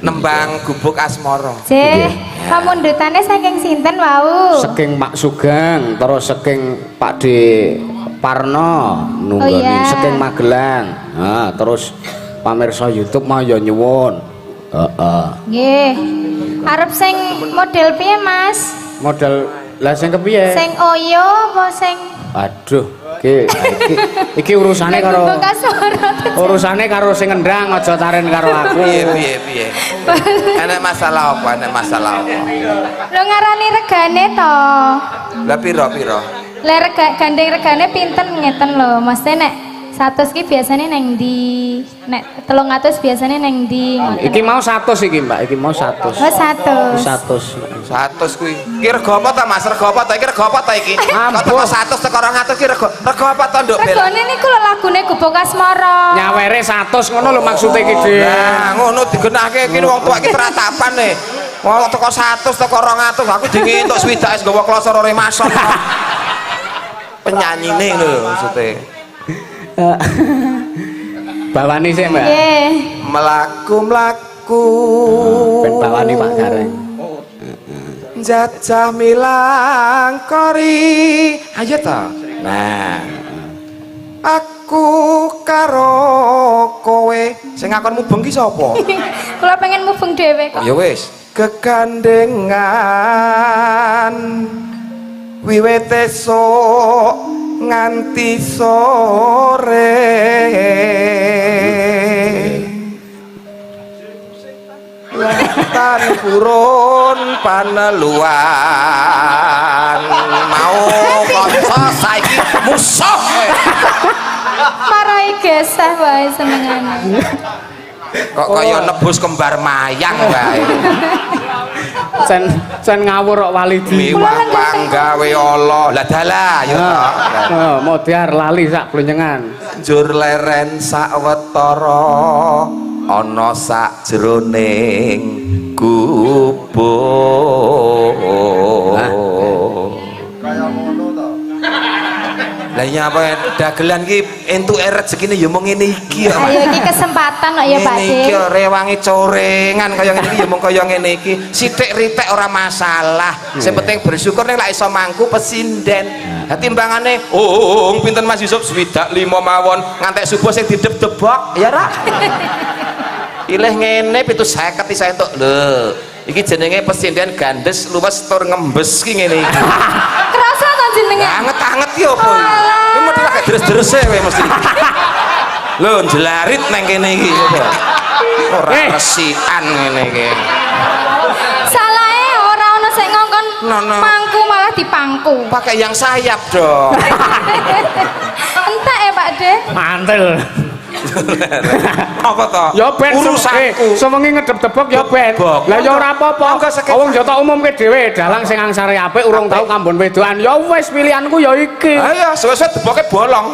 Nembang gubuk asmara. Jeh, pamundhutane saking sinten wau? Saking Pak Sugeng, terus saking Pak De Parno nunggoni saking Magelang. Nah, terus pamirsa YouTube mau ya nyuwun. Heeh. Nggih. Arep sing model piye, Mas? Model lah sing kepiye? Sing oyo apa sing Aduh, iki urusane karo urusane karo sing ngendang aja taren karo aku. Piye. Ana masalah apa? Lho ngarani regane to. Lah piro? Lah gandeng regane pinten ngeten lho, Mas nek 100 ki biasane neng ndi? Nek 300 biasane neng ndi? Iki mau 100 iki, Mbak. Iki mau 100. Oh 100. 100 kuwi. Iki rego apa ta, Mas? Rego apa ta? Iki rego apa ta iki? Kok teko 100 teko 200 iki rego apa ta, Nduk? Regane niku lho lagune Gubuk Asmara. Nyawere 100 ngono lho maksude iki, Dik. Nah, ngono digenahke iki wong tuwa iki teratapan nih. Wong teko 100 teko 200 aku dingintuk swidak wis nggawa klosor ore mason. Penyanyine lho maksude. Bawani sik, Mbak. Nggih. Mlaku-mlaku. Ben bawani Pak Gareng. Jajah milangkori. Ayo ta. Nah. Aku karo kowe sing ngakon mubeng ki sapa? Kula pengen mubeng dhewe kok. Ya wis, kegandengan wiwit esuk nganti sore. Tan purun paneluan mau kanca saiki musuh. Marai geseh wae senengane. Kok kaya nebus kembar mayang wae. Sen ngawur kok Walidi. Miwah panggawe Allah. Lah dalah ya toh. Modiar lali sak blonyengan. Njur leren sawetara ana sak jroning gubuk. Kaya ngono to. Lah iya apa dagelan ki entuke rezekine ya mung ngene iki ya. Ayo iki kesempatan kok ya Pak Ngene iki Dik. rewangi corengan kaya ngene iki ya mung kaya ngene iki. Sithik ritek ora masalah. Sing penting bersyukur nek lak iso mangku pesinden. Ha timbangane pinten Mas Yusuf 25 mawon ngantek subuh sing dideb-debok ya ra. Pilih ngene 750 isa entuk. Lho, iki jenenge pesinden gandes luwes tur ngembes ki ngene iki. Kerasa to jenenge? Anget-anget ki opo iki? Iki mesti lak deres-derese kowe mesti. Lho, jelarit nang kene iki opo? Ora resikan ngene iki. Salahe ora ono sing ngongkon mangku malah dipangku. Pakai yang sayap dong. Entek ya Pak Dik. Mantel. Apa to? Ya ben urusanku. sewengi ngedep-debok ya ben. Lah ya ora apa-apa. Wong yo tak umumke dhewe dalang sing angsare apik urung tau kambon wedokan. Ya wis pilihanku ya iki. Ayo, suwe-suwe deboke bolong.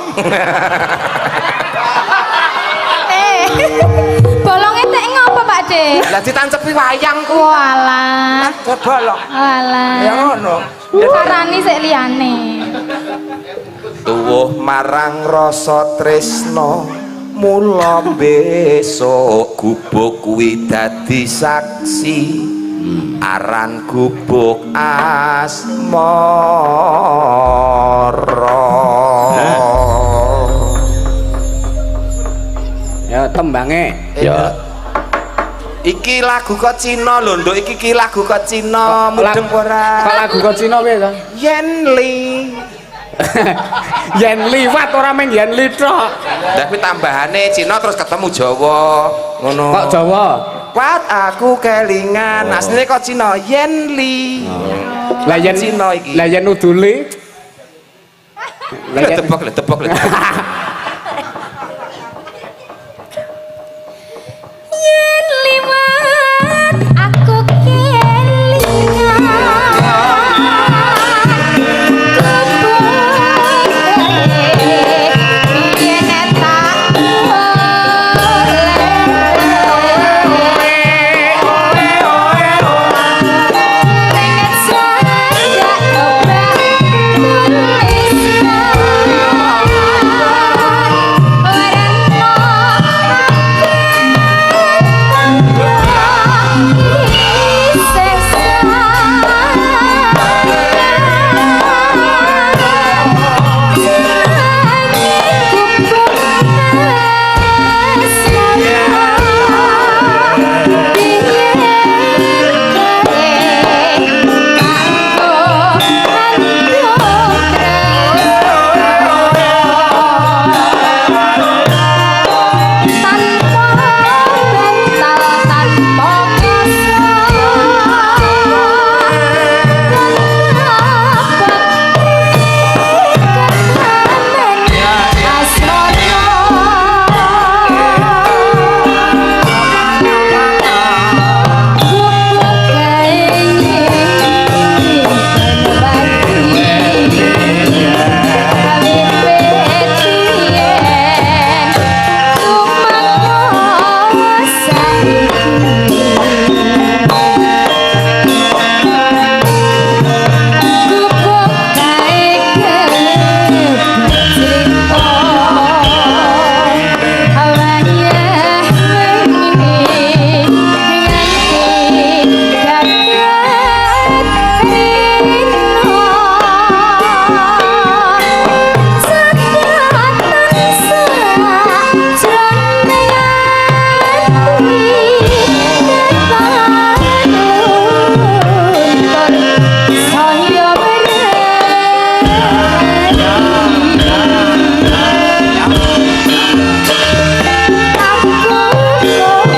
Bolonge tek ngopo Pak Dik? Lah ditancepi wayangku. Walah. Bolong. Walah. Ya ngono. Karani sik liyane. Tuwuh marang rasa tresno mula besok gubuk kuwi dadi saksi aran gubuk asmara. Ya tembange. Ya. Iki lagu kok Cina lho, Nduk. Iki lagu kok Cina, mudeng ora? Kok lagu kok Cina piye to? Yen Li. Yen liwat ora meng yen li tok. Tapi tambahane Cina terus ketemu Jawa. Ngono. Kok Jawa? Kuat aku kelingan. Asline kok Cina Yen Li. Lah yen Cina iki. Lah yen udule. Lah tebok. Yen liwat aku kelingan. Oh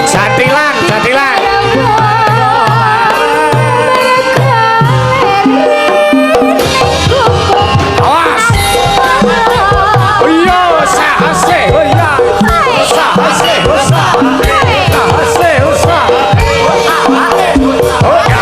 Jatilan, jatilan. Awas. Oh iya, sahase. Oh iya. Sahase, sahase, oh ya.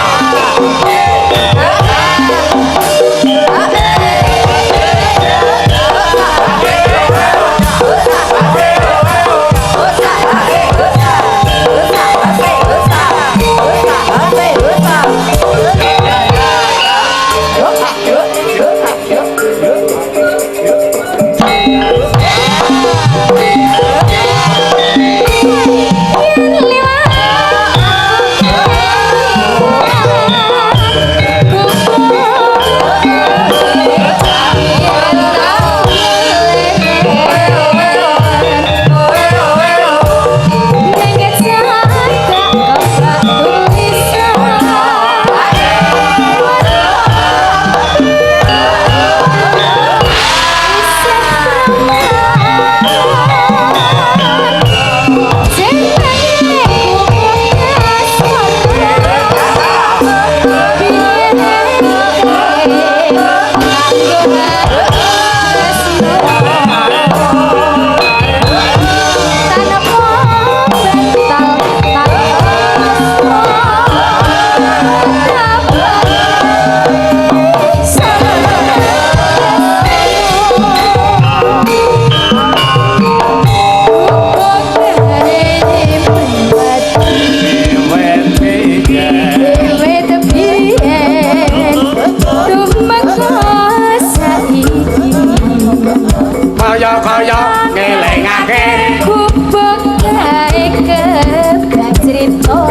Kaya ngelingake Kubuk gawe kebak cerita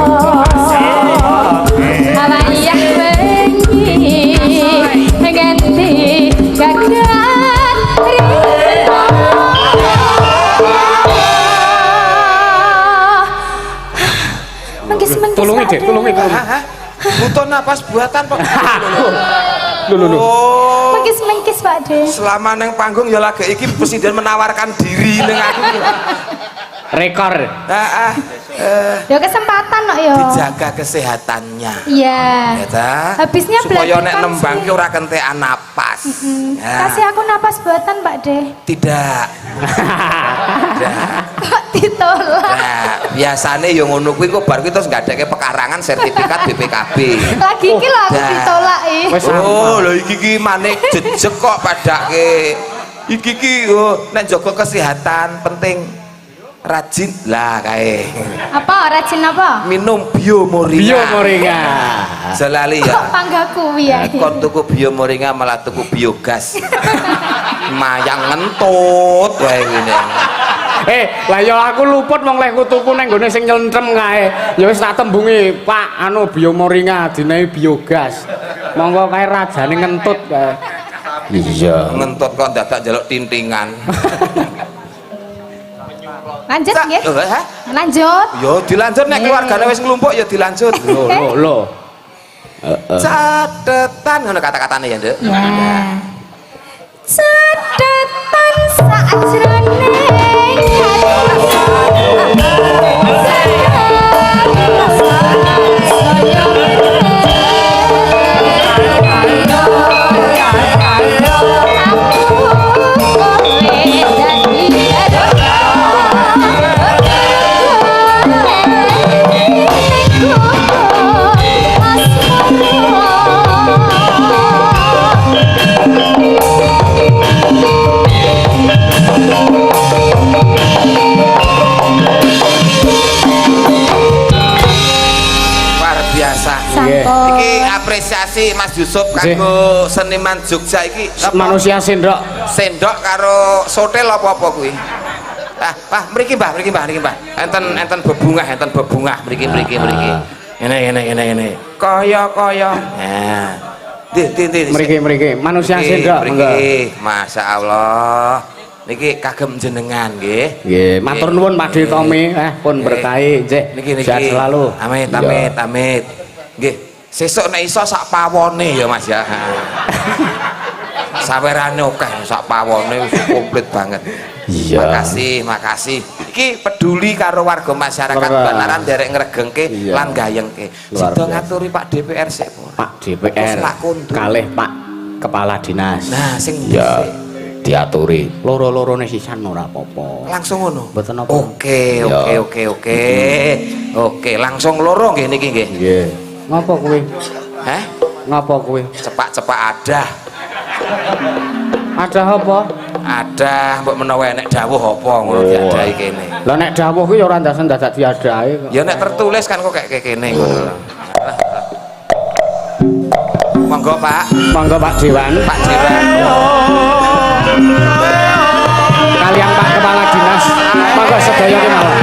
Awayah bengi ganti gagan rita Mengkis-mengkis tulungi dek, tulungi. Butuh napas buatan Pak. Lho. Oh. Mengkis-mengkis Pak De. Selama neng panggung ya lagi iki presiden menawarkan diri neng aku. Rekor. Ya kesempatan kok ya. Dijaga kesehatannya. Iya. Ya ta? Habisnya supaya nek belakang nembang sih. ki ora kentekan napas. Ya. Kasih aku napas buatan Pak De. Tidak. Tidak. Kok ditolak? Nah, biasanya yang ngono kuwi kok bar kuwi terus ngadake pekarangan sertifikat BPKB. Lagi iki lho aku Dah. ditolak Wes Oh, lho iki ki manik jejeg kok padake. Iki ki nek jaga kesehatan penting. Rajin lah kae. Apa rajin apa? Minum biomoringa. Biomoringa. Selali Kok ya. panggaku ya. Kon tuku biomoringa malah tuku biogas. Mayang ngentut wae ngene. Lah ya aku luput wong lek tuku nang gone sing nyentrem kae. Ya wis tak tembungi, Pak, anu biomoringa dinae biogas. Monggo kae rajane ngentut kae. Iya. Ngentut kok dadak njaluk tintingan. Lanjut nggih. Hah? Lanjut. Yo dilanjut nek keluargane wis nglumpuk ya dilanjut. Lho. Catetan ngono kata-katane ya, Nduk. Ya. Catetan sajroning Luar biasa. Iki apresiasi Mas Yusuf kanggo seniman Jogja iki Manusia sendok. sendok karo sotel apa-apa kuwi. Pak, mriki Mbah, mriki Mbah. Enten bebungah mriki. Ngene. Kaya. Nah. Ndi. Mriki. Manusia sendok. Mriki. Masyaallah. Niki kagem jenengan nggih. Nggih, matur nuwun Pak De Tomi, pun berkahi nggih. Niki. Sehat selalu. Amit. Nggih. Sesuk nek iso sak pawone ya Mas ya. sawerane akeh sak pawone wis komplit banget. Iya. Makasih. Iki peduli karo warga masyarakat Banaran derek ngregengke lan gayengke. Sida ngaturi Pak DPR sik. Pak DPR. Kalih Pak Kepala Dinas. Nah, sing ya diaturi. Loro-lorone sisan ora apa-apa. Langsung ngono. Mboten apa. Oke, langsung loro nggih niki nggih. Nggih. Ngapa kowe? Hah? Ngapa kowe? Cepak-cepak ada. Ada apa? Ada, mbok menawa nek dawuh apa ngono diadahi kene. Lah nek dawuh kuwi ora ndasen dadak diadahi kok. Ya nek tertulis kan kok kayak kene ngono. Monggo Pak. Monggo Pak Dewan. Pak Dewan. Kalian Pak Kepala Dinas. Monggo sedaya kemawon.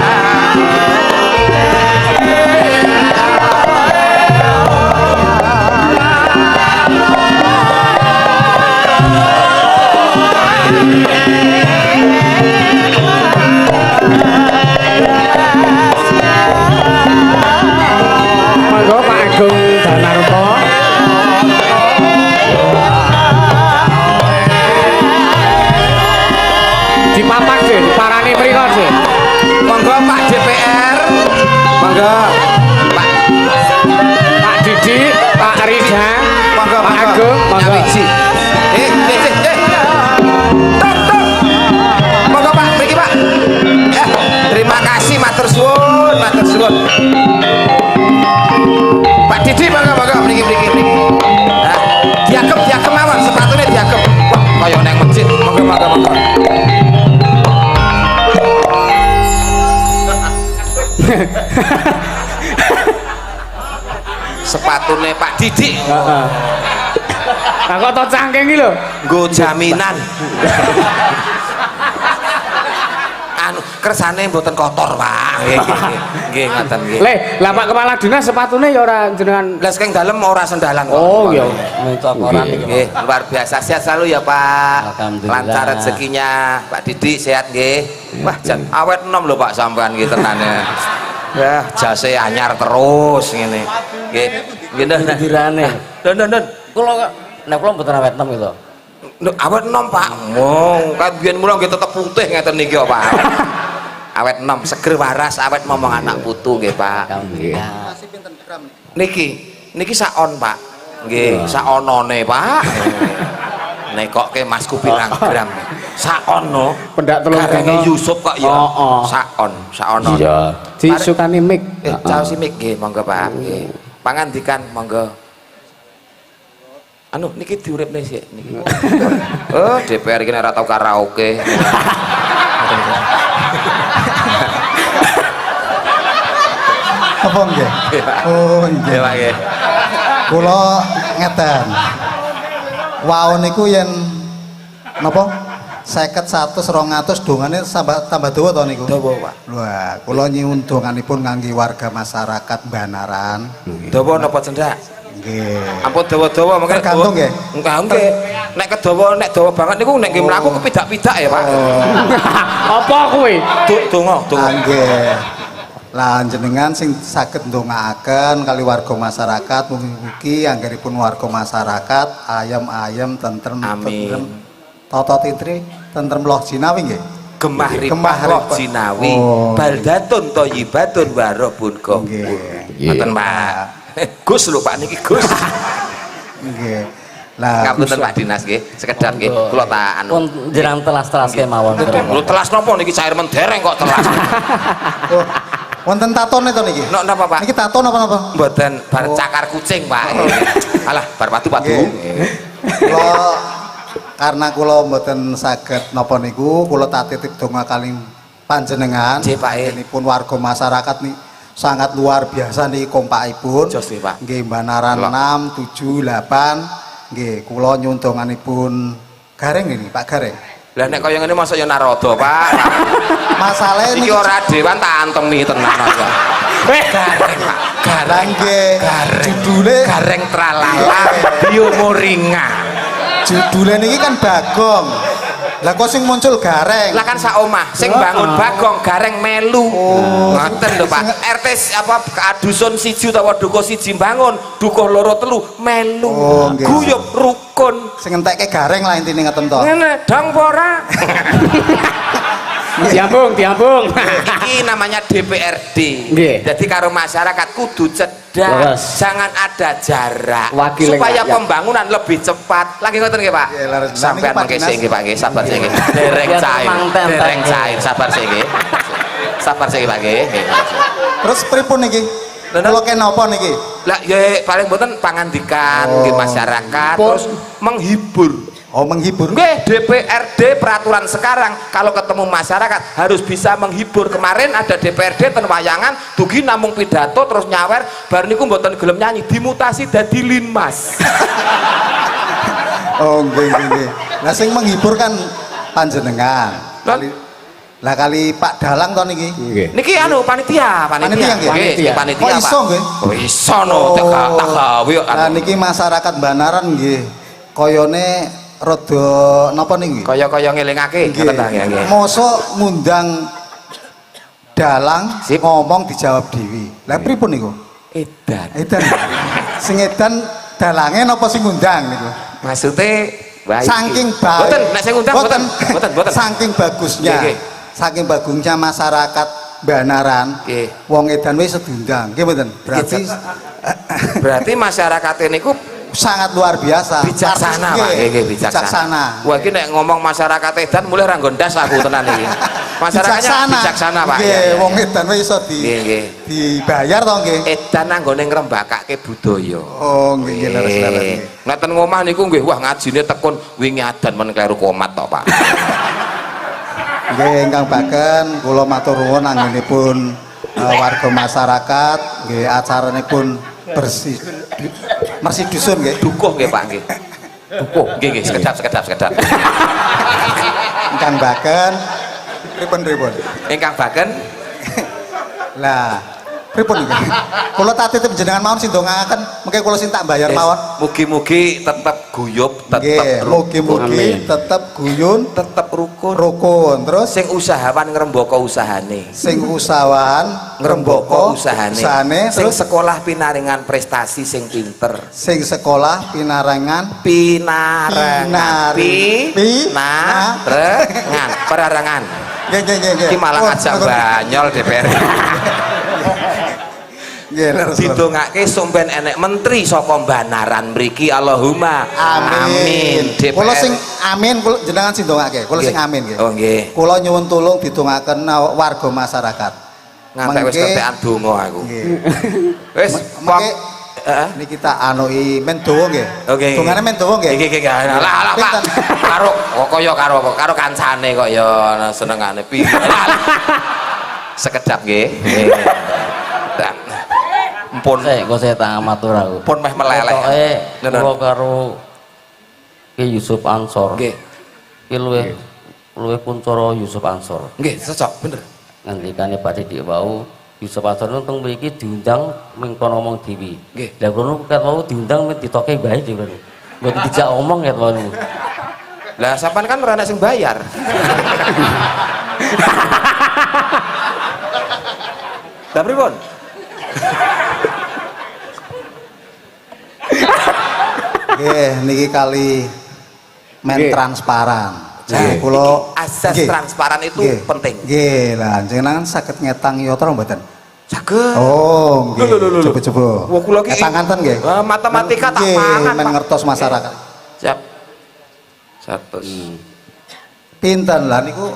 Monggo Pak Agung Danarto. Dipapak sih, diparani mriko sih. Monggo Pak DPR. Monggo. Pak Didi, Pak Rida, Monggo Pak Agung, monggo. Monggo Pak, mriki Pak. Ya, terima kasih matur suwun. Pak Didi monggo mriki. Nah, diagem mawon sepatune diagem. Wah, kaya nang masjid. Monggo. Sepatune Pak Didi. Heeh. Lah kok to cangking iki lho. Nggo jaminan. Anu kersane mboten kotor, Pak. Nggih, ngoten nggih. Le, lah Pak Kepala Dinas sepatune ya ora jenengan. Lah saking dalem ora sendalan kok. Oh iya. Nggih, luar biasa sehat selalu ya Pak. Alhamdulillah. Lancar rezekinya. Pak Didi sehat nggih. Wah, jan awet enom lho Pak sampean nggih tenane. Ya, jase anyar terus ngene. Nggih. Nggih ndan. Dirane. Ndan. Kula nek kula mboten awet enom gitu. Awet enom Pak. Mong, kan biyen mula nggih tetep putih ngeten niki kok Pak. Awet enom, seger waras, awet momong anak putu nggih Pak. Alhamdulillah. Niki saon Pak. Nggih, saonone Pak. Nekoke Masku pirang gram. Saon no. Pendak telung Karenge Yusuf kok ya. Oh. Saono. Iya. Disukani mik. Caos mik nggih, monggo Pak. Nggih. Pangandikan monggo. Anu niki diuripne sik niki. Oh, DPR iki ora tau karaoke. Apa nggih? Oh nggih. Pak nggih. Kula ngeten. Waon niku yen napa? 50 100 200 dongane tambah dawa to niku. Dawa, Pak. Wah, kula nyuwun donganipun kangge warga masyarakat Banaran. Dawa napa cendak? Nggih. Ampun dawa-dawa mengke Tergantung nggih. Nggih. Nek kedawa nek dawa banget niku nek nggih mlaku kepidak-pidak ya, Pak. Apa kowe? Donga. Nggih. Lah jenengan sing saged ndongaaken kali warga masyarakat mugi-mugi anggenipun warga masyarakat ayem-ayem tentrem tentrem. Tata titri tentrem loh jinawi nggih. Gemah roh jinawi baldatun thayyibatun wa rabbun ghafur. Ngoten Pak. Gus lho Pak niki Gus. Nggih. Lah ngapunten Pak Dinas nggih, sekedap nggih kula tak anu. Pun jenengan telas-telaske mawon. Lho telas napa niki cair mendereng kok telas. Oh, wonten tatone to niki? Napa Pak? Niki tato napa-napa? Mboten bar cakar kucing Pak. Alah bar patu-patu. Kula karena kula mboten saged napa niku, kula tak titip donga kaling panjenengan. Nggih Pak. Nipun warga masyarakat nih sangat luar biasa nih kompakipun. Jos nggih Pak. Nggih Banaran 6 7 8. Nggih, kula nyuwun donganipun Gareng ini, Pak Gareng. Lah nek kaya ngene mosok ya naroda, Pak. Masalahnya iki ora dewan tak antemi tenan aja. Gareng, Pak. Gareng. Judule Gareng tralala biomoringa. Judule niki kan Bagong. Lah kok sing muncul gareng. Lah kan sak omah sing bangun Bagong gareng melu. Ngoten lho Pak. RT apa dusun siji utawa dukuh siji bangun, dukuh loro telu melu. Guyub rukun. Sing entekke gareng lah intine ngeten to. Ngene dong pora. Diambung. Ini namanya DPRD. Nggih. Jadi karo masyarakat kudu cedak, Leres. jangan ada jarak Wakil supaya rakyat. pembangunan lebih cepat. Lagi ngoten nggih Pak. Nggih, leres. Sampean Nah, niki Pak mengke Dinas. sing nggih Pak nggih, sabar sik nggih. Dereng Biar cair. emang tentek. Dereng cair, sabar sik nggih. Sabar sik Pak nggih. Nggih. Terus pripun niki? Lha, Kula kenapa niki? Lah ya paling mboten pangandikan nggih masyarakat terus menghibur. Oh, menghibur. Nggih, DPRD peraturan sekarang kalau ketemu masyarakat harus bisa menghibur. Kemarin ada DPRD ten wayangan dugi namung pidato terus nyawer bar niku mboten gelem nyanyi dimutasi dadi linmas. Oh, nggih. Lah sing menghibur kan panjenengan. Lah kali Pak Dalang to niki. Nggih. Niki anu panitia. Panitia nggih? Nggih, panitia. Oh, iso Pak. nggih? Oh, iso no, tak gawe kok. Nah niki masyarakat Banaran nggih. Koyone rada napa niki? Kaya-kaya ngelingake ngoten ta nggih. Mosok ngundang Dalang Sip. ngomong dijawab dewi. Lah pripun niku? Edan. Edan. Sing edan dalange napa sing ngundang niku? Maksude baik. Saking baik. Boten, nek sing ngundang boten. Saking bagusnya. Nggih, nggih. Saking bagusnya masyarakat Banaran. Nggih. Wong edan wis diundang. Nggih mboten? Berarti masyarakat niku sangat luar biasa. bijaksana Pak. Nggih, bijaksana. Wah, iki nek ngomong masyarakat edan mulai ra nggo ndas aku tenan iki. Masyarakatnya bijaksana Pak. Nggih, wong edan wis iso Nggih. dibayar to nggih. Edan anggone ngrembakake budaya. Oh, nggih leres. Ngeten ngomah niku nggih wah ngajine tekun wingi adan men kleru komat to Pak. Nggih, ingkang baken kula matur nuwun anggenipun warga masyarakat nggih acaranipun bersih dusun nggih. Dukuh nggih Pak nggih. Dukuh nggih sekedap. Ingkang baken pripun? Ingkang baken Lah, pripun iki? Kula tak titip jenengan mawon sing ndongaaken, mengke kula sing tak bayar mawon. mugi-mugi tetep guyub, Nggih, tetep mugi-mugi tetep guyun, tetep rukun. rukun. Terus Sing usahawan ngrembaka usahane. sing usahawan Ngrembaka usahane, Sing terus sekolah pinaringan prestasi sing pinter. sing sekolah pinarengan Pinarengan. Perarengan. nggih. Iki malah ngajak banyol DPR. Nggih, leres. Didongake sumben enek menteri saka Banaran mriki Allahumma Amin. DPR. Kula sing amin, kula jenengan sing ndongake. Kula sing amin nggih. Oh nggih. Kula nyuwun tulung didongaaken warga masyarakat. Ngantek wis Mengke- ketekan donga aku. Nggih. Wis Mengke heeh. niki kita anui men dawa nggih. Oke. Dongane men dawa nggih. Iki lah Pak. Pinten? Karo kaya karo kancane kok ya senengane piye. Sekedap nggih. Mpun Kok saya tak matur aku. pun meh meleleh. Pokoke Bener. kula karo Ki Yusuf Ansor. Nggih. Ki luwih kuncara Yusuf Ansor. Nggih, cocok bener. Ngendikane Pak Didik wau Yusuf Ansor nang mriki diundang mingkon ngomong dhewe. Nggih. Lah kono ket wau diundang ditoke bae dhewe. Mboten dijak omong ket wau. Lah sampean kan ora ana sing bayar. Lah pripun? Nggih, niki kali men Nggih. transparan. Nah, Nggih, kula asas nggih. transparan itu Nggih. penting. Nggih, lah jenengan saged ngetang yatra mboten? Saged. Oh, nggih. Lho. Coba-coba. Wah, kula ki Ngetang kanten nggih. matematika tak Nggih, pangan. men Pak. ngertos masyarakat. Siap. 100. Pinten lah niku?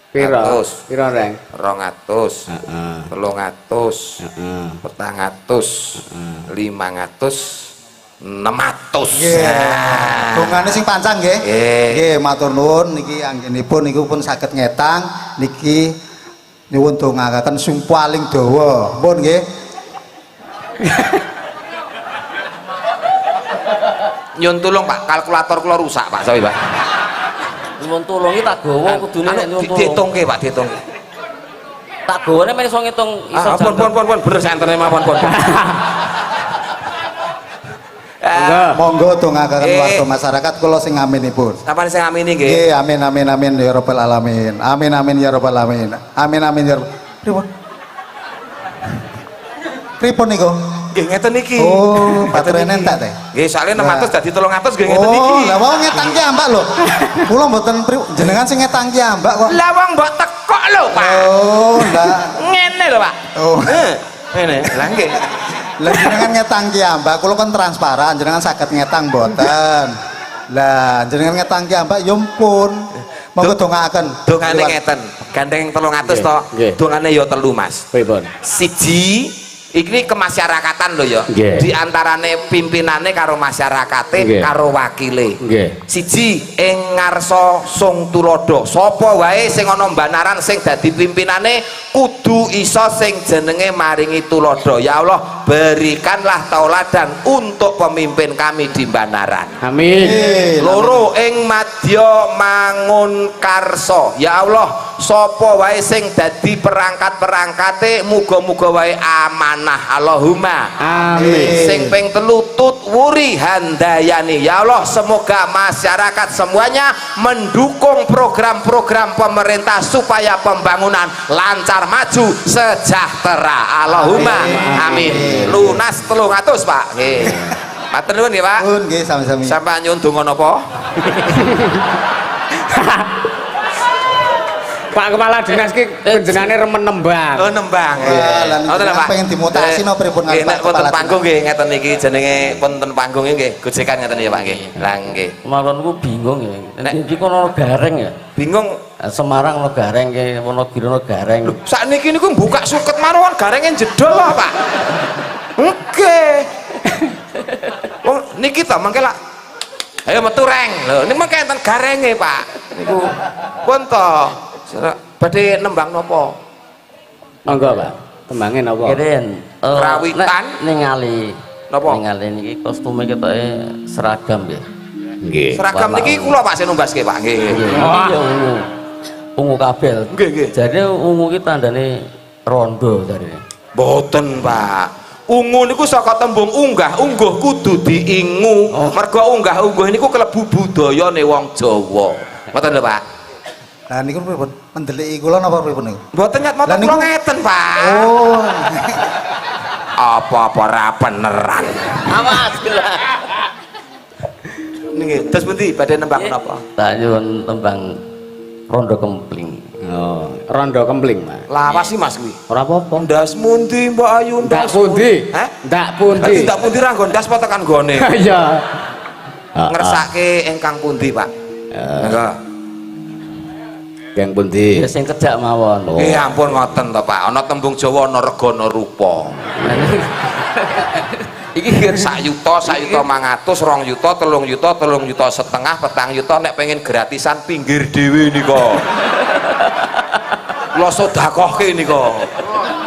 Pira? 100. Pira, Reng? 200. Heeh. 300. Heeh. 400. 500. 600. Nggih. Dongane sing pancang nggih. Nggih. Nggih, matur nuwun niki anggenipun niku pun saged ngetang niki nyuwun dongaaken sing paling dawa. Pun nggih. Nyun tulung Pak, kalkulator kula rusak Pak, sorry Pak. Nyuwun tulung iki tak gawa kudune nek nyuwun tulung. Ditungke Pak, ditungke. Tak gawane men iso ngitung iso Pun bener santene mawon pun. Monggo dongaaken warga masyarakat kula sing aminipun. Sampeyan sing amini nggih. Nggih, amin amin amin ya rabbal alamin. Amin amin ya rabbal alamin. Amin amin ya rabbal. Pripun? Pripun niku? Nggih ngeten iki. Oh, baterainya entek teh. Nggih, soalnya 600 dadi 300 nggih ngeten iki. Oh, lah wong ngetang ki ambak lho. Kula mboten jenengan sing ngetang ki ambak kok. Lah wong mbok tekok lho, Pak. Oh, lah. Ngene lho, Pak. Oh. Ngene. Lah nggih. Lah jenengan ngetang ki ambak, kula kan transparan, jenengan saged ngetang mboten. Lah jenengan ngetang ki ambak ya ampun. Monggo dongaaken. Dongane ngeten, gandeng 300 to. Dongane ya 3, Mas. Pripun? Siji iki kemasyarakatan lho ya. Di antarane pimpinane karo masyarakate karo wakile. Siji ing ngarsa Sung Tulodo, sapa wae sing ana Mbanaran sing dadi pimpinane kudu iso sing jenenge maringi tulodo. Ya Allah, berikanlah tauladan untuk pemimpin kami di Mbanaran. Amin. Loro ing Madya Mangun Karso, ya Allah, sapa wae sing dadi perangkat-perangkate muga-muga wae amanah. Allahumma amin. Sing ping 3 Tut Wuri Handayani, ya Allah, semoga masyarakat semuanya mendukung program-program pemerintah supaya pembangunan lancar, maju, sejahtera. Allahumma amin. Lunas 300, Pak. Nggih. Matur nuwun nggih, Pak. Nuwun nggih sami-sami. Sampeyan nyuwun donga napa? Pak Kepala Dinas ki jenengane remen nembang. Oh, nembang. Lah niku pengen dimutasi no pripun nggih, nek Pak wonten Kepala panggung nggih ngeten iki jenenge wonten panggung nggih gojekan ngeten ya Pak nggih. Lah nggih. Kemarin ku bingung ya. Nek iki kono gareng ya. Bingung Semarang ono gareng ke Wonogiri ono gareng. Sakniki niku buka suket mawon garenge jedol lho, Pak. Nggih. Wong niki to mangke lak ayo metu reng. Lho, ini mangke enten garenge, Pak. Niku pun to. Badhe nembang napa? Monggo, Pak. Tembange napa? Kirin. Rawitan ningali. Napa? Ningali niki kostume ketoke seragam ya. Nggih. Seragam niki kula Pak sing numbaske, Pak. Nggih. Iya ungu. Ungu kabel. Nggih, nggih. Jadi ungu ki tandane rondo jarine. Mboten, Pak. Ungu niku saka tembung unggah, ungguh kudu diingu. Mergo unggah-ungguh niku klebu budayane wong Jawa. Ngoten lho, Pak. Lah niku pripun? Mendeliki kula napa pripun niku? Mboten nyat moto kula ngeten, Pak. Oh. Apa-apa ra beneran. Awas gelah. Nggih, terus pundi badhe nembang napa? Tak nyuwun tembang rondo kempling. Oh, rondo kempling, Mas. Lawas sih Mas kuwi. Ora apa-apa. Ndas mundi Mbak Ayu Ndak pundi? Hah? Ndak pundi? Ndak pundi ra nggon ndas apa tekan gone? Iya. Ngersake ingkang pundi, Pak? Monggo. Yang pundi? Ya sing kejak mawon. Eh ampun ngoten to, Pak. Ana tembung Jawa ana rega ana rupa. Iki sak yuta 100, 2 yuta, 3 yuta, 3 yuta setengah, 4 yuta nek pengen gratisan pinggir dhewe nika. Kula sedekahke nika.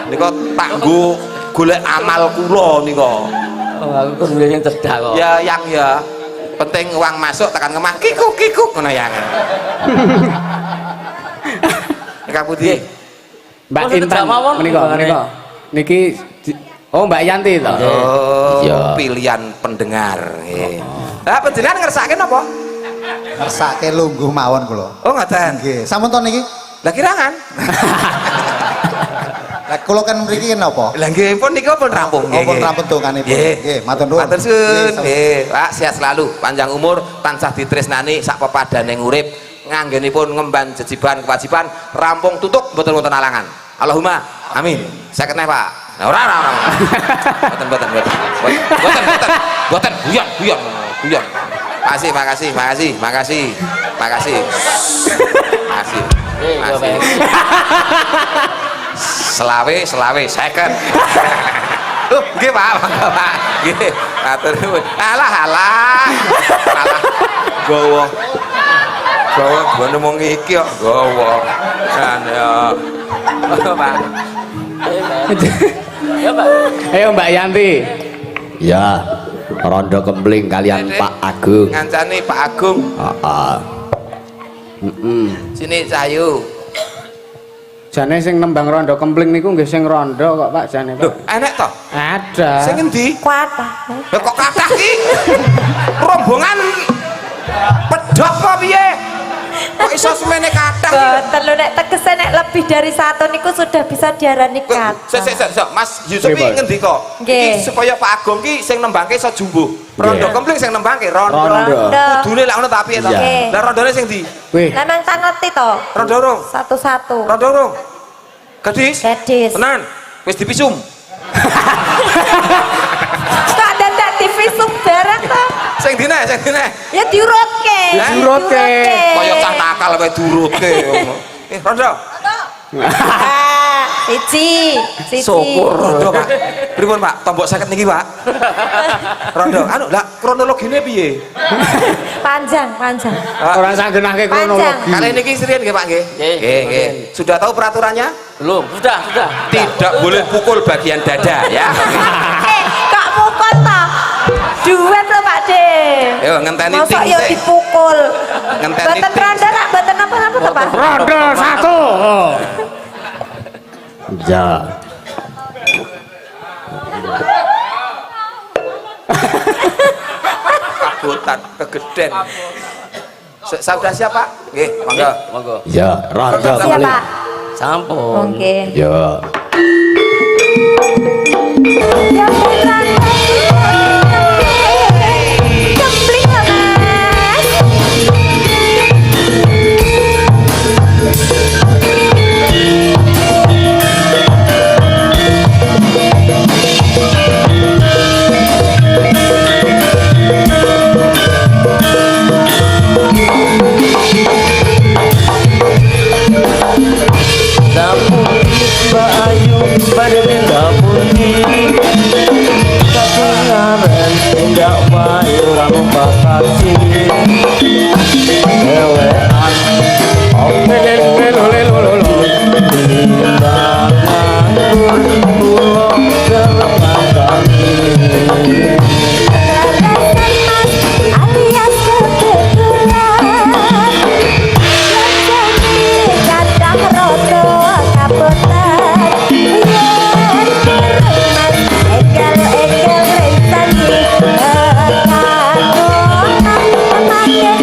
Nika tak nggo golek amal kula nika. Oh, aku kan mulai yang cedak kok. Ya yang ya. Penting uang masuk tekan ngemah kikuk ngono yang. Nika putih. Mbak Oh, Intan mawon, menika. Niki oh Mbak Yanti to. Oh, Iya. pilihan pendengar. Nggih. Lah panjenengan ngersake napa? Ngersake lungguh mawon kula. Oh, ngoten. Nggih, sampun to niki? Lah kirangan. Lah kula kan mriki napa? Lah nggih pun niki pun rampung nggih. Pun rampung donganipun. Nggih. Nggih, matur nuwun. Matur suwun. Nggih, Pak sehat selalu, panjang umur, tansah ditresnani sak pepadane urip. Nganggenipun ngemban jejiban kewajiban rampung tutup mboten wonten alangan. Allahumma amin. Saged neh, Pak. Ora. Mboten. Guyon. Makasih. Selawe, second. Nggih, Pak. Nggih. Matur nuwun. Alah. Gawa gone mung iki kok gawa. Ya. Pak. Ya, Pak. Ayo Mbak Yanti. Ya, rondo kempling kalian Pak Agung. Ngancani Pak Agung. Heeh. Sini Cahayu. Jane sing nembang rondo kempling niku nggih sing rondo kok Pak jane Pak. Lho, enek to? Ada. Sing endi? Kuatah. Lho kok kathah ki? Rombongan pedhok apa piye? Kok iso semene kathah? Boten lho nek tegese nek lebih dari satu niku sudah bisa diarani kata. Sik, Mas Yusuf iki ngendi kok? Nggih. Iki supaya Pak Agung ki sing nembangke iso jumbo. Rondo kempling sing nembangke rondo. Rondo. Kudune lak ngono ta piye to? Iya. Lah rondone sing ndi? Wih, Lah nang tak ngerti to. Rondo rong. Satu-satu. Rondo rong. Gadis. Gadis. Tenan. Wis dipisum. Kok dadak divisum barang to? Sing dine, sing dine. Ya diurutke. Diurutke. Kaya cah nakal wae durutke ngono. Rondo. Ah, siji. Rondo, Pak. Pripun, Pak? Tombok 50 niki, Pak. Rondo. Anu, lah kronologine piye? Panjang. orang sagenake kronologi. Kali niki sirien nggih, Pak nggih? Nggih. Sudah tahu peraturannya? Belum, sudah. Tidak boleh pukul bagian dada ya. Kok mukul to? Duet lho Pak De. Yo ngenteni Mosok ting yo sik. dipukul. Ngenteni Boten ting. randa nak boten apa-apa to Pak. Rondo satu. Ja. Kabutan kegeden. Saudara siapa? Nggih, monggo. Monggo. Ya, rondo Siapa? Sampun. Mungkin. Ya. Ya pulang. Kempling lah Mas. Dapur Mbak Ayu pada dapur ini ketinggalan tidak bayu ramu bakasi ewean Alias kebetulan. Kadang rodo kabutan. Ekel rencani kagungan makin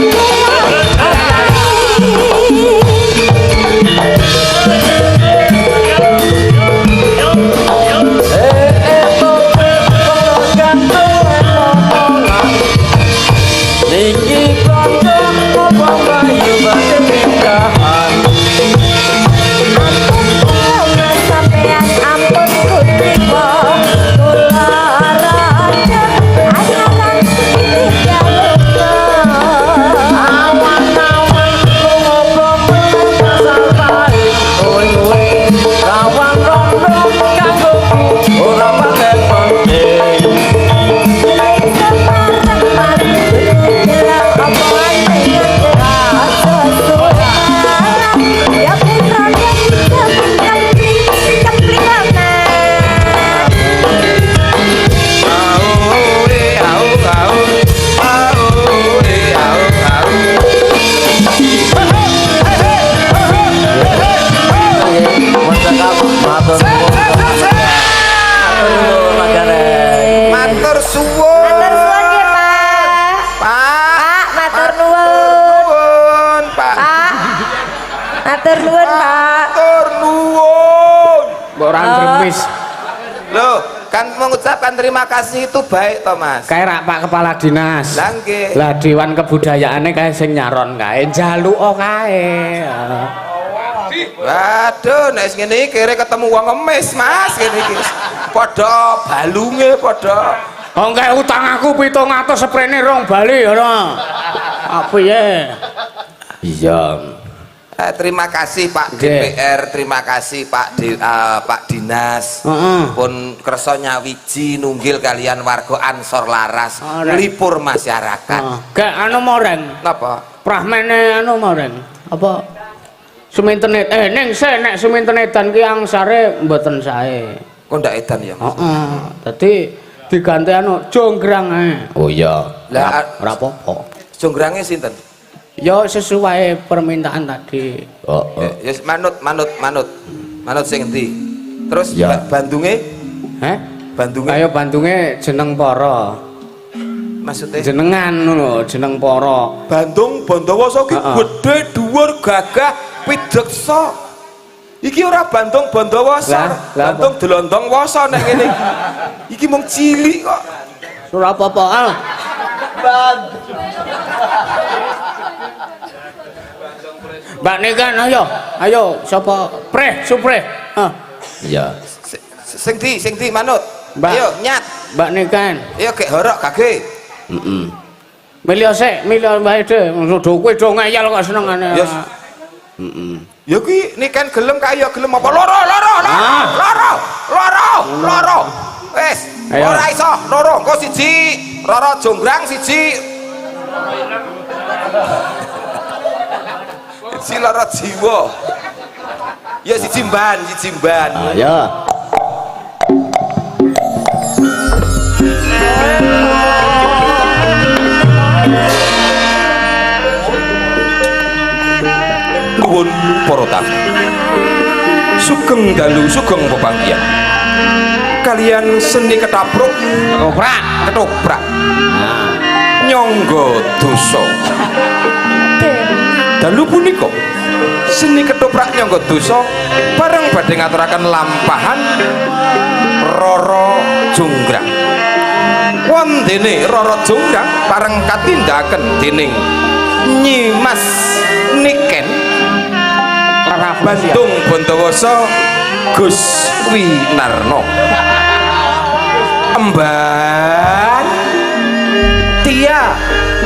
Niki kondo apa bayu pada nikahan sampean ampun kutiwa kula raja anyalan tiga lupa awan-awan ngomong sampai kowe kawan rondo kanggoku ora patek penting semarang mati jelas omongan dengan rasa suara ya putra dan kempling lama Matur Matur suwun. nuwun nggih, Pak. Pak. Pak, matur nuwun. Nuwun, Pak. Pak. Matur nuwun, Pak. Matur nuwun. Mbok orang gremis. Loh, kan mengucapkan terima kasih itu baik toh, Mas. Kae rak Pak Kepala Dinas. Lah nggih. Lah Dewan Kebudayaane kae sing nyaron kae, njaluka kae. Waduh, nek ngene iki kere ketemu wong ngemis, Mas, ngene iki. Padha balunge padha. Oh kae utang aku 700 sprene rong bali ora. Apa ya? Iya. Terima kasih Pak Nggih. DPR, terima kasih Pak Pak Dinas. Heeh. Pun kersa nyawiji nunggil kalian warga Ansor Laras Ora. nglipur masyarakat. Gak anu moreng. Napa? Prahmene anu moreng. Apa? Sumintenet. Ning nek sumintenetan ki angsare mboten sae. Kok ndak edan ya, Mas? Heeh. Dadi diganti anu jonggrang ae. Oh iya. Lah, Ora apa-apa. Jonggrange sinten? Ya sesuai permintaan tadi. Oh, Ya manut sing endi? Terus Ya. bandunge? Heh? Bandunge Ayo bandunge jeneng para. maksudnya Jenengan ngono, jeneng para. Bandung Bondowoso ki gedhe dhuwur gagah pideksa. Iki ora Bandung Bondowoso, Lah Bandung Delondong Woso nek ngene. Iki mung cilik kok. Ora apa-apa al. Mbak Niken ayo sapa Supre. iya. Sing di manut. Mbak. Ayo nyat. Mbak Niken. Ayo gek horok gage. Milih sik, milih wae deh. Do kowe do ngeyel kok senengane. Yes. Ya kuwi niken gelem kaya gelem apa loro. Wes, Ayo. ora iso loro, engko siji loro jonggrang siji. Si loro jiwa. Ya siji mban. Ya. Nuwun para tamu. Sugeng dalu sugeng pepanggihan. Kalian seni ketoprak. Nyangga dosa. Dalu punika seni ketoprak nyangga dosa bareng badhe ngaturaken lampahan Rara Jonggrang. Wondene Rara Jonggrang bareng katindaken dening Nyi Mas Niken Bandung Bondowoso Gus Winarno Emban Tia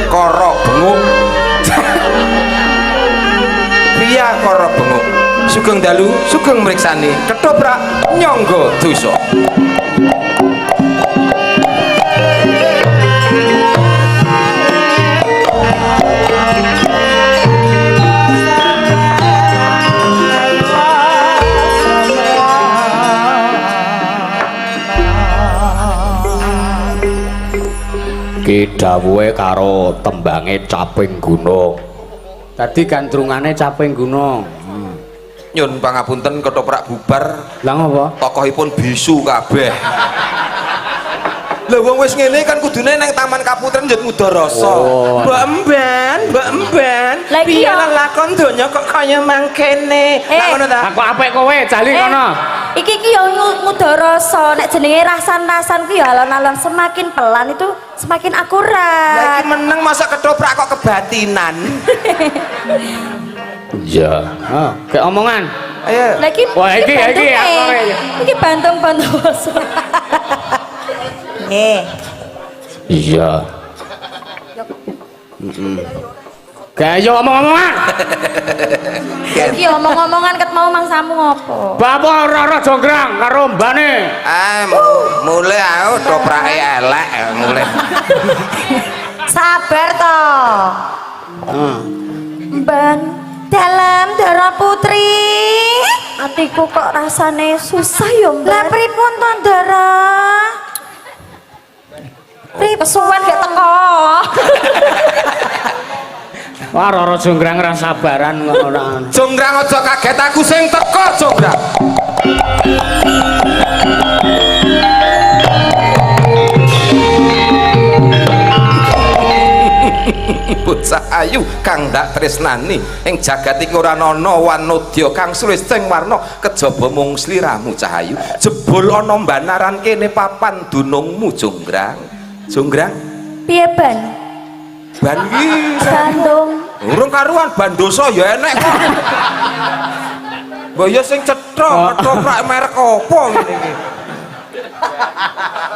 Kara Benguk Tia Kara Benguk sugeng dalu sugeng mriksani ketoprak nyangga dosa. Ki dawuhe karo tembange Caping Gunung. Tadi gandrungane Caping Gunung. Nyun pangapunten ketoprak bubar. Lah ngopo? Tokohipun bisu kabeh. Lah wong wis ngene kan kudune nang Taman Kaputren njut Ngudarasa. Oh. Mbak Emban, Lah iki piye ya? lakon donya kok kaya mangkene. Lah ngono ta? Aku apik kowe jali kono. Iki ki yo ngudarasa, nek jenenge rasan-rasan ki ya alon-alon semakin pelan itu semakin Lah akurat. iki meneng masa ketoprak kok kebatinan. Ya. Kayak omongan. Ayo. Lah iki Wah, iki Bandung, aktore. Iki Bandung Bondowoso. Nggih. Iya. Kayak yo omong-omongan. Iki omong-omongan ket mau mangsamu ngopo? Bapak Rara Jonggrang karo mbane. Mulai aku toprake elek mulai. Sabar to. Ban dalam Dara Putri. Atiku kok rasane susah ya, Mbak. Lah pripun to, Dara? Kesuwen gak teko. Wah Rara Jonggrang ra sabaran ngono. Jonggrang aja kaget aku sing teko Jonggrang. Bocah ayu kang ndak tresnani ing jagat iki ora ana wanodya kang sulisting warna kejaba mung sliramu cahayu jebul ana mbanaran kene papan dunungmu Jonggrang. Jonggrang Piye, Ban? ban iki Bandung. urung karuan bandoso ya enek kok. Mbok ya sing cetha ketoprak merek apa ngene iki.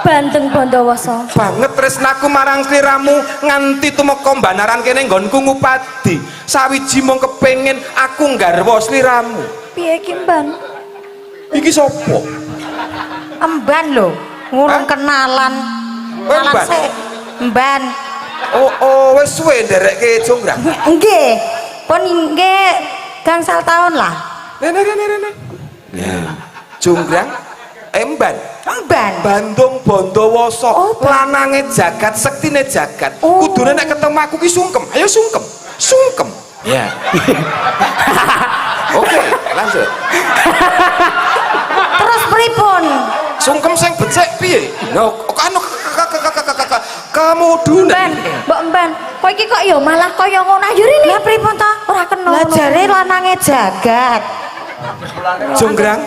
Bandung Bondowoso. Banget tresnaku marang sliramu nganti tumeka mbanaran kene nggonku ngupadi. Sawiji mung kepengin aku nggarwa sliramu. Piye iki, Ban? Iki sapa? Emban lho, ngurung kenalan. Emban? Sik. Emban. Oh, wis suwe nderekke Jonggrang. Nggih. Pun nggih gangsal tahun lah. Rene. Jonggrang Emban. Emban. Bandung Bondowoso. Oh, Lanange jagat, sektine jagat. Oh. Kudune nek ketemu aku ki sungkem. Ayo sungkem. sungkem. Ya. Oke, lanjut. Terus pripun? Sungkem sing becik piye? No, anu kemudunan. Mban, Mbok Mban, kowe iki kok ya malah kaya ngono ayo rene. Lah pripun ta? Ora kena. Lah jare lanange jagat. Jonggrang.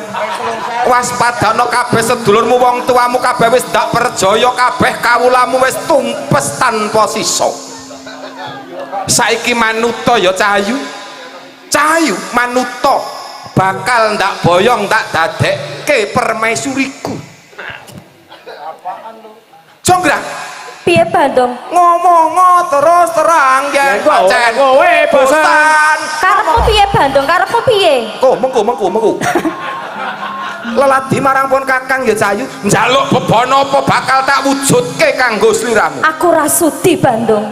Waspadana kabeh sedulurmu wong tuamu kabeh wis ndak percaya kabeh kawulamu wis tumpes tanpa sisa. Saiki manuta ya Cahayu. Cahayu manuta bakal ndak boyong tak dadekke permaisuriku. Jonggrang. Piye Bandung? Ngomong terus terang yen pancen kowe bosan. Karepmu piye Bandung? Karepmu piye? Mengku. Leladi marang pun Kakang ya Cahayu, njaluk beban apa bakal tak wujudke kanggo sliramu. Aku ra sudi Bandung.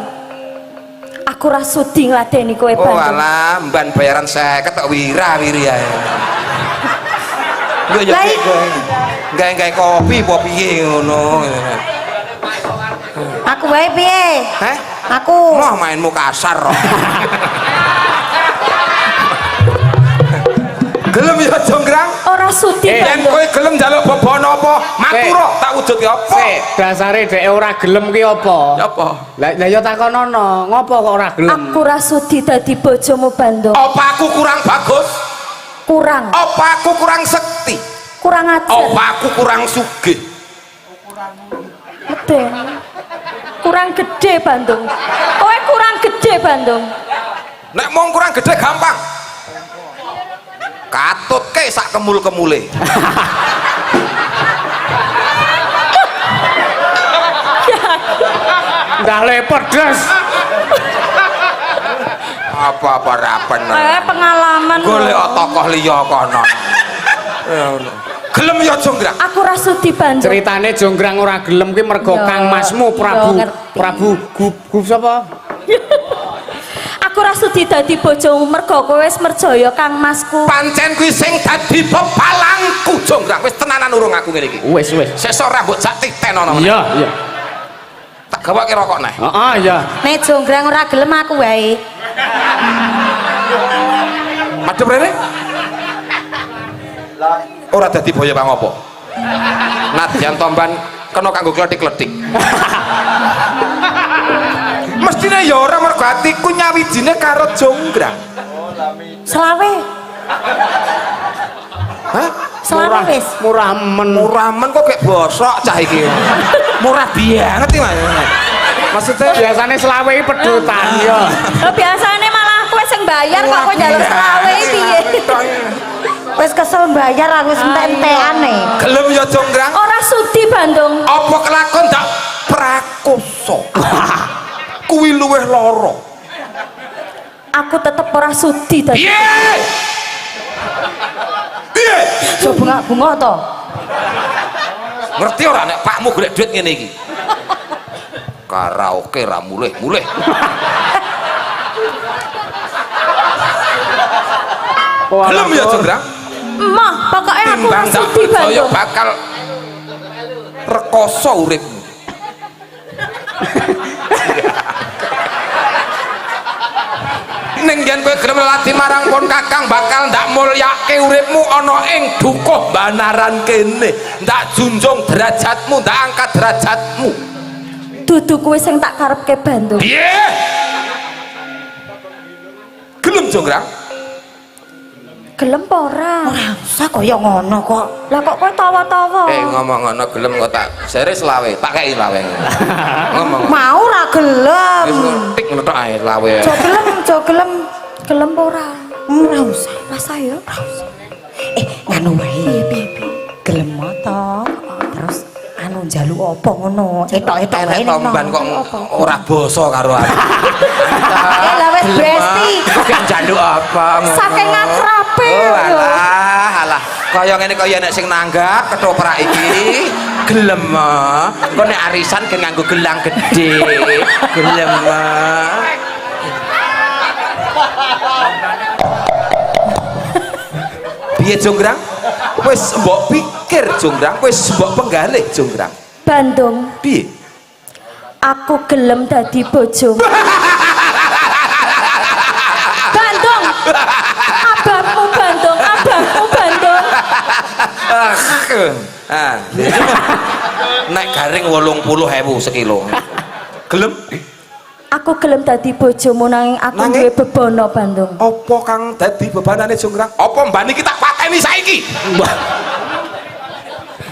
Aku ra sudi ngladeni kowe Bandung. Oh alah, mban bayaran 50 kok wira-wiri ae. Yo yo gawe kopi apa piye ngono. Aku wae piye? Heh? Aku Wah mainmu kasar kok. Gelem ya Jonggrang? ora sudi Yen Bandung. kowe gelem njaluk beban apa? Matura tak wujudke apa? Dasare dhek ora gelem ki apa? Ya apa? Lah ya takonono, ngopo kok ora gelem? Aku ra sudi dadi bojomu Bandung. Apa aku kurang bagus? Kurang. Apa aku kurang sekti? Kurang ajar. Apa aku kurang sugih? Meden. Kurang gede Bandung. Kowe kurang gede Bandung. Nek mong kurang gede gampang. Katutke sak kemul-kemule. Ndah le pedes. Apa-apa ra bener. Pengalaman. Golek tokoh liya kono. Gelem ya Jonggrang? Aku ra sudi Bandung. Ceritane Jonggrang ora gelem ki mergo Yo, Kang Masmu Prabu sapa? Aku ra sudi dadi bojomu mergo kowe wis merjaya Kang Masku. Pancen kuwi sing dadi pepalangku Jonggrang. Wis tenanan urung aku ngene iki. Wis. Sesuk rambut sak titen ana. Iya. Tak gawake rokok neh. Heeh, iya. Nek Jonggrang ora gelem aku wae. Madhep rene. Ora dadi boyo bang apa? Nadyan tomban kena kanggo kletik-kletik. Mestine ya ora mergo atiku nyawijine karo Jonggrang. Selawe. Hah? Selawe wis. Murah men kok kayak bosok cah iki. Murah banget iki Mas. Maksudnya biasane selawe iki pedutan ya. Lah biasane malah kowe sing bayar kok kowe njaluk selawe piye? Wis kesel bayar aku wis entek-entekane. gelem ya Jonggrang? Ora sudi Bandung. Apa kelakon tak prakoso? Kuwi luweh lara. Aku tetep ora sudi dadi. Piye? Jo bunga-bunga to. Ngerti ora nek pakmu golek duit ngene iki? Karaoke ra mulih-mulih. Gelem ya Jonggrang? Emah, pokoknya aku ora Timbang tak sudi percaya Bandung. bakal rekoso uripmu. Ning yen kowe gelem lelati marang pun Kakang bakal ndak mulyake uripmu ana ing dukuh banaran kene. Ndak junjung derajatmu, ndak angkat derajatmu. Dudu kowe sing tak karepke Bandung. Piye? Gelem Jonggrang? Gelem apa ora? Ora usah kaya ngono kok. Lah kok kowe tawa-tawa? Ngomong ngono gelem kok tak sere selawe, tak kei lawe. Ngomong. Mau ora gelem. Wis tik ngono tok ae lawe. Jo gelem. Gelem apa ora? Ora usah. Rasa ya ora usah. Nganu wae piye. Gelem to. Terus anu njaluk apa ngono? Etok-etok wae tomban kok ora basa karo aku. Lah wis besti. Kok njaluk apa ngono? Saking akrabe. Alah. Kaya ngene kaya nek sing nanggap ketoprak iki gelem. Kok nek arisan gen nganggo gelang gedhe. Gelem. Piye Jonggrang? Wis mbok pikir Jonggrang, wis mbok penggalih Jonggrang. Bandung, Piye? aku gelem dadi bojomu. Ah. Nek garing 80.000 sekilo. Gelem? Aku gelem dadi bojomu nanging aku Nanging? duwe bebono Bandung. Apa kang dadi bebanane Jonggrang? Apa mbane kita pateni saiki?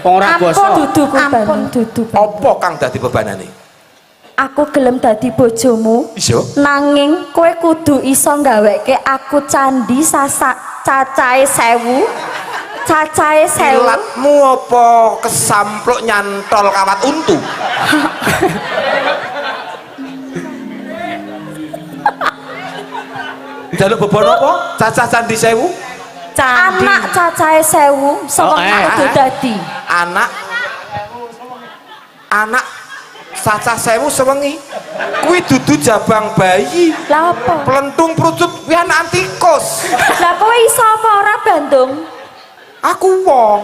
Ora Ampun basa. dudu ku Bandung, dudu. Apa kang dadi bebanane? Aku gelem dadi bojomu. Iso? Nanging kowe kudu iso gaweke aku candi cacahe 1000. Cacahe 1000. Ilatmu apa kesampluk nyantol kawat untu? Jaluk bebono apa? Cacah candi 1000? Anak cacahe 1000 sewengi kudu dadi. Anak cacah 1000 sewengi. Kuwi dudu jabang bayi. Lah apa? Plentung prucut kuwi anak antikus. Lah kowe iso apa ora Bandung? Aku wong.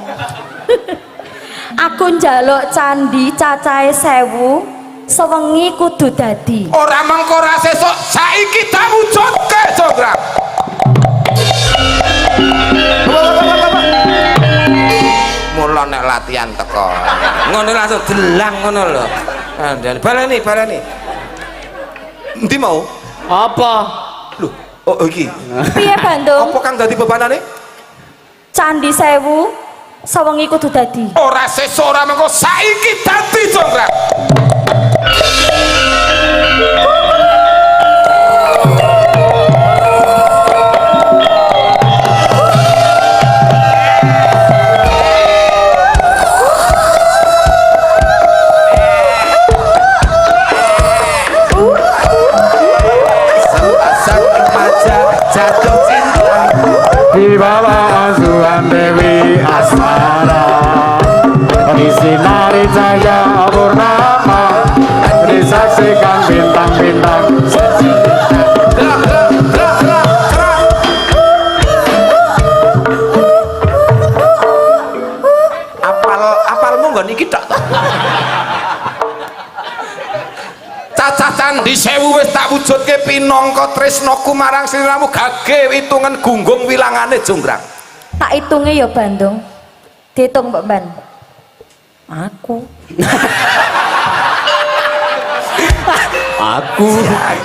Aku njaluk candi cacahe 1000 sewengi kudu dadi. Ora mengko ora sesuk saiki tak wujudke Jonggrang. Mula nek latihan teko. Ngono langsung delang ngono lho. Baleni. Endi mau? Apa? Lho, oh iki. Piye Bandung? Apa kang dadi bebanane? Candi 1000 sewengi kudu dadi. Ora sesuk ora mengko saiki dadi Jonggrang. Jatuh cinta Di bawah asuhan Dewi Asmara, disinari cahaya purnama, disaksikan bintang-bintang. Apalmu nggak niki tak? Cacah candi 1000 wis tak wujudke pinangka tresnaku marang sliramu gage hitungan gunggung wilangane Jonggrang. Tak hitunge ya Bandung. Diitung Mbak Ban. Aku. Aku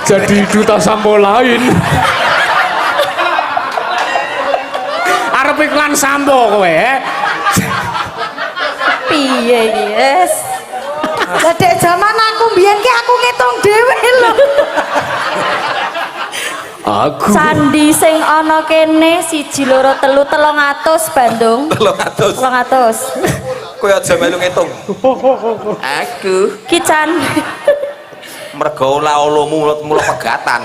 jadi duta sampo lain. Arep iklan sampo kowe. Piye iki, Yes? Lah dek zaman aku mbiyen ki aku ngitung dhewe lho. Aku Candi sing ana kene 1 2 3 300 Bandung. 300. 300. Kowe aja melu ngitung. Aku Ki candi. mergo ula-ulamu mulut pegatan.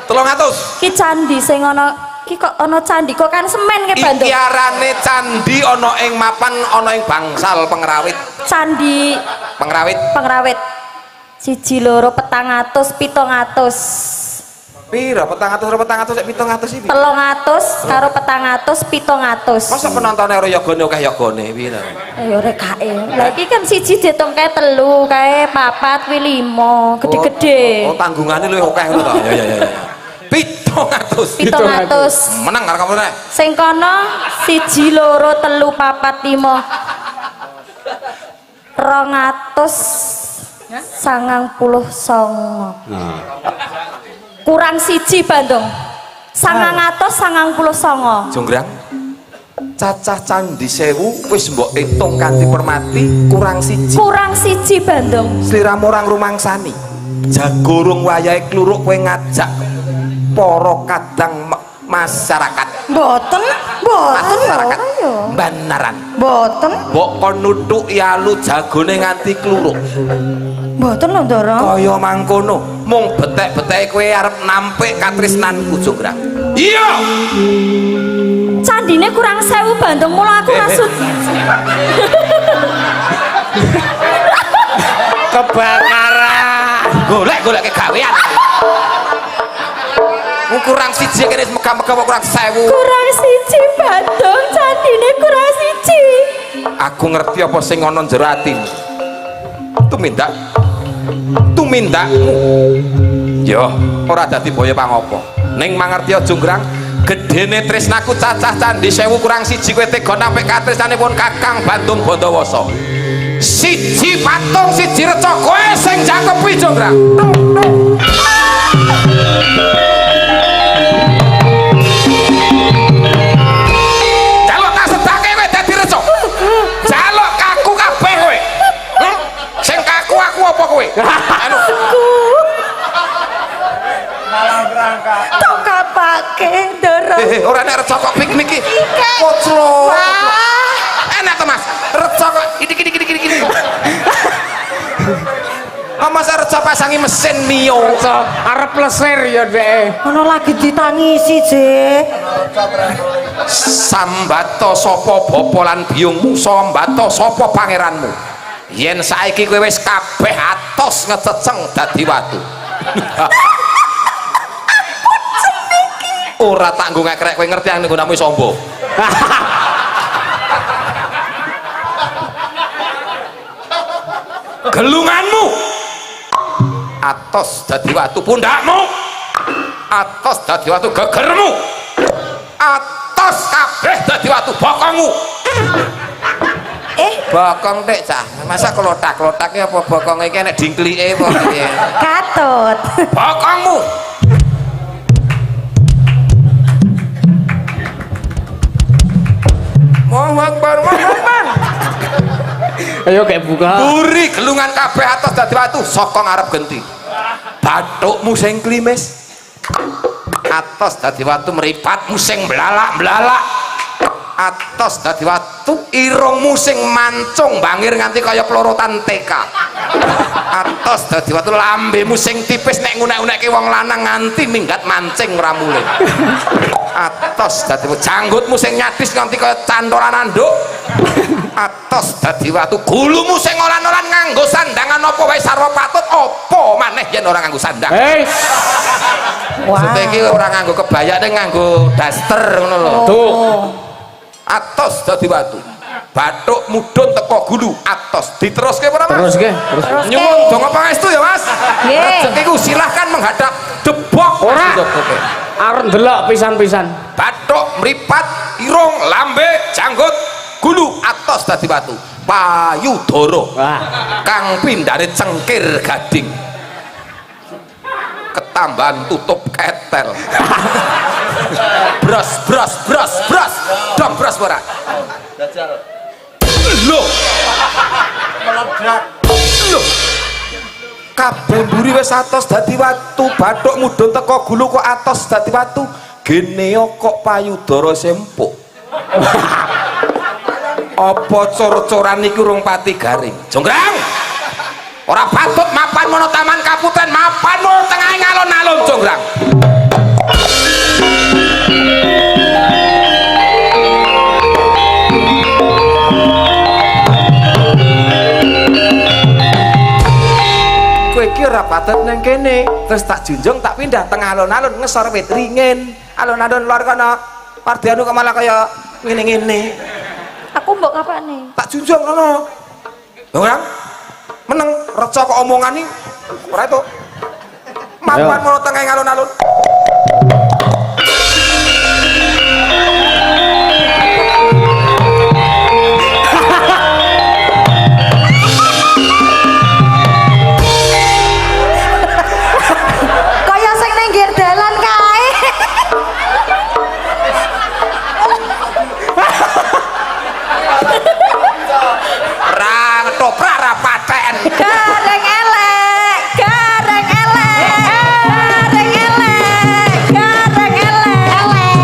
300. Ki candi sing ana ki kok ana candi kok kan semen ke Bandung. Ikiarane candi ana ing mapan ana ing bangsal pengrawit. Candi Pengrawit pengrawit 1 2 400 700. pira? 400 sik 700 iki. 300 karo 400 700. Masa penontonnya ora yogone akeh yogone pira? Ayo rek kae. Lah iki kan 1 diitung kae 3 kae 4 kuwi 5 gede-gede. Oh, tanggungane luwih akeh ngono to. Ya. 700. 700. Menang karo kamu nek. Sing kono 1 2 3 4 5 299. Kurang 1 Bandung. 999. Jonggrang. Cacah candi 1000 wis mbok hitung kanthi permati kurang 1. Kurang 1 Bandung. Sliramu orang rumangsani. Jagorong wayahe kluruk kowe ngajak para kadang masyarakat. Mboten Masyarakat ayo. Banaran. Mboten. Mbok kon nutuki alu jagone nganti kluruk. Mboten lho Ndara. Kaya mangkono, mung betek-beteke kowe arep nampik katresnanku Jonggrang. Iya. Candine kurang 1000 Bandung mula aku rasut. kebakaran. Golek kegawean. Kurang 1 kene megah-megah kurang 1000. Kurang 1 Bandung, candine kurang 1. Aku ngerti apa sing ana jero atimu. Tumindakmu yo ora dadi boyo pangopo ning mangerti Jonggrang gedene tresnaku cacah candhi 1000 kurang 1 kowe tega nampik katresnanipun Kakang Bandung Bondowoso. 1 patung 1 reca kowe sing jakepi Jonggrang. Jaluk tak sedake kowe dadi reca. Jaluk kaku kabeh kowe. Sing kaku aku apa kowe? Anu Tok kapake ndoro. ora nek reca kok piknik iki. Koclo. Enak to Mas. Reca kok iki. Mas reca pasangi mesin Mio. Arep lesir ya dhek. Ono lagi ditangisi, Jek. Sambato sapa bapa lan biyungmu, sambato sapa pangeranmu. Yen saiki kowe wis kabeh atos ngececeng dadi watu. Ora tak nggo ngekrek kowe ngerti nek nggonamu sombo. Gelunganmu atos dadi watu, pundakmu atos dadi watu, gegermu atos kabeh dadi watu, bokongmu bokong tek cah, masa klotak-klotak ya apa bokong iki nek dingklike apa piye? Katut. Bokongmu Allahu Akbar, Allahu Akbar. Ayo kayak buka. Buri gelungan kabeh atos dadi watu, saka ngarep genti. Bathukmu sing klimis atos dadi watu, mripatmu sing blalak-blalak atos dadi watu, irungmu sing mancung bangir nganti kaya pelorotan TK atos dadi watu, lambemu sing tipis nek ngunek-unekke wong lanang nganti minggat mancing ora mulih atos dadi watu, janggutmu sing nyadis nganti kaya cantolan anduk atos dadi watu, gulumu sing olan-olan nganggo sandangan apa wae sarwa patut apa maneh yen ora nganggo sandang. Maksudnya iki ora nganggo kebaya ning nganggo daster ngono lho. Tuh. Atos dadi watu. Bathuk mudhun teko gulu atos. Diteruske ora Mas? Teruske. Nyuwun donga pangestu ya Mas. Rezekiku silahkan menghadap debok. Ora. Arep ndelok pisan-pisan. Bathuk, mripat, irung, lambe, janggut, gulu atos dadi watu. Payudara. Wah. Kang pindhane cengkir gading. Ketambahan tutup ketel. Bros dong bros ora lho lho kabeh mburi wis atos dadi watu, bathuk mudhun teko gulu kok atos dadi watu, gene kok payudara sempuk. Apa cor-coran iki urung pati garing Jonggrang? Ora patut mapan mono taman kaputen, mapan mono tengah ngalon-alon Jonggrang. Kowe iki ora patut nang kene, terus tak junjung tak pindah tengah alon-alon ngesor wit ringin. Alon-alon luar kono. Pardianu kok malah kaya ngene-ngene. Aku mbok kapane? Tak junjung ngono. Jonggrang. Meneng reca kok omongan iki ora itu mapan mono tengah alun-alun. Kaya sing ning nggir dalan kae. Ra ketoprak ra paten. Gareng elek, gareng elek, gareng elek, gareng elek.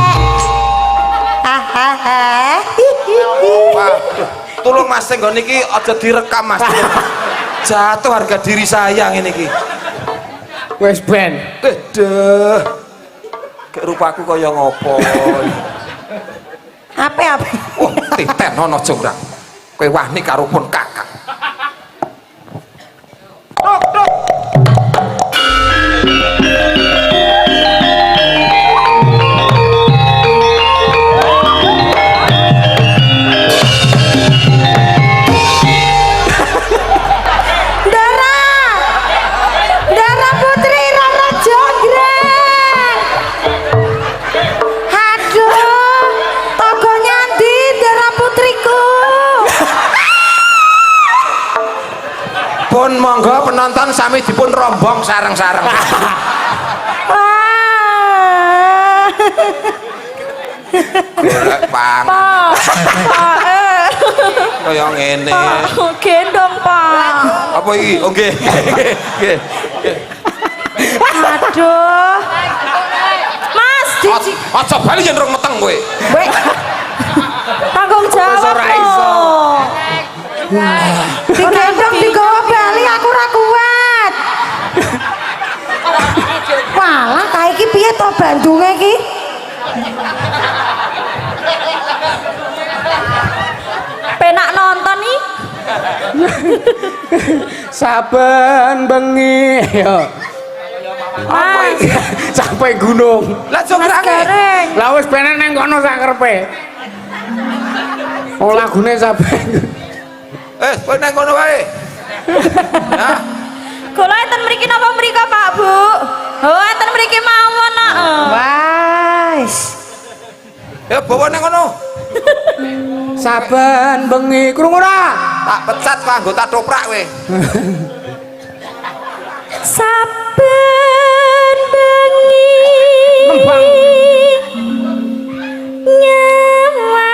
Hahaha. Waduh, tolong Mas nggon iki aja direkam Mas. Jatuh harga diri saya ngene iki. Wes ben. Deh. Kayak rupaku kaya ngopo. Apa? Wah, titenono Jonggrang. Kowe wani karo pun kakak. Dok. Dara Putri Rara Jonggrang. sami dipun rombong sareng-sareng. Golek pang. Kaya ngene. Gendong, Pak. Apa iki? Oke. Nggih. Aduh. Mas, Aja bali yen rong meteng kowe. Wek. Tanggung jawab. Ora iso. Digendong digawa bali aku ora kuat. Walah, kae iki piye to bandunge iki? Penak nonton nih. Saben bengi yo. Mas, Sampai gunung. Lah Mas jogrange. Gareng. Lah wis penak nang kono sak karepe. Oh lagune saben. Kowe nang kono wae. Hah? Kula enten mriki napa mrika, Pak, Bu? Oh, enten mriki mawon nak. Wais. Ya bawa nang kono. Saben bengi krungu ora? Tak pecat kok anggota toprak kowe. Saben bengi Nembang. nyawa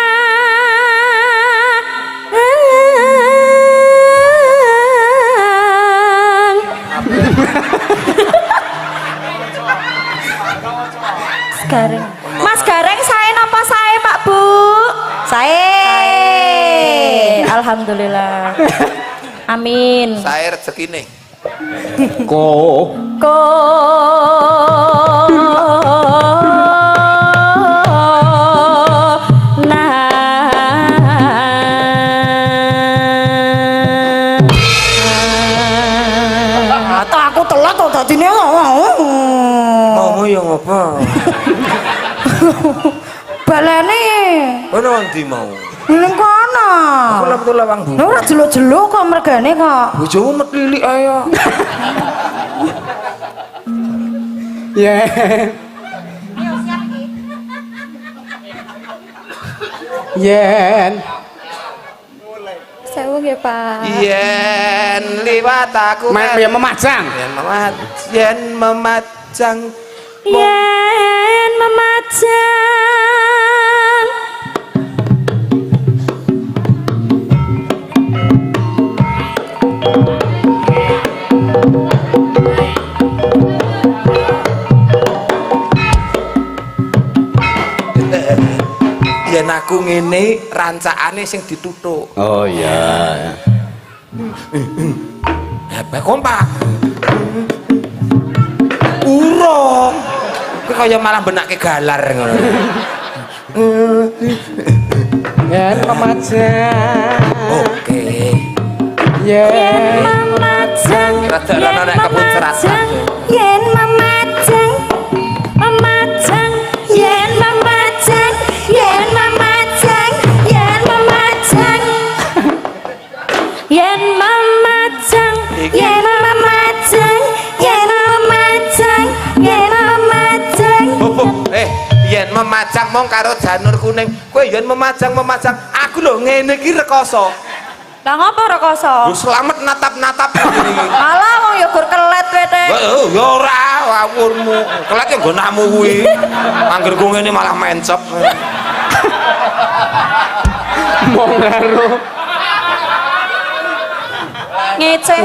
Gareng. Mas Gareng sae napa sae, Pak, Bu? Sae. Alhamdulillah. Amin. Sae rezekine. Ko aku telat kok dadine. Maumu yo ngopo? Balane Ono ndi mau? ning kono. Aku lep lawang bu. Ora jeluk-jeluk kok mergane kok. Bojomu metlilik ayo. yen yen Sewu nggih, Pak. Yen liwat aku ya memajang. yen memajang Yen memajang yen aku ngene rancakane sing dituthuk. Oh iya. Apa kompak? Urung. Kowe kaya malah benake galar ngono. Yen memajang. Oke. Yen memajang Rada-rada nek kebun serat. yen memajang memajang yen memajang yen memajang yen memajang yen memajang yen memajang yen memajang yen memajang Yen memajang mong karo janur kuning. Kowe yen memajang aku lho ngene iki rekoso. lah ngopo rekoso Lu selamat natap-natap ngene iki. alah wong ya gur kelet kowe Tek. Ya ora awurmu. Kelet ya nggonakmu kuwi. Angger ku ngene malah mencep. mong karo ngece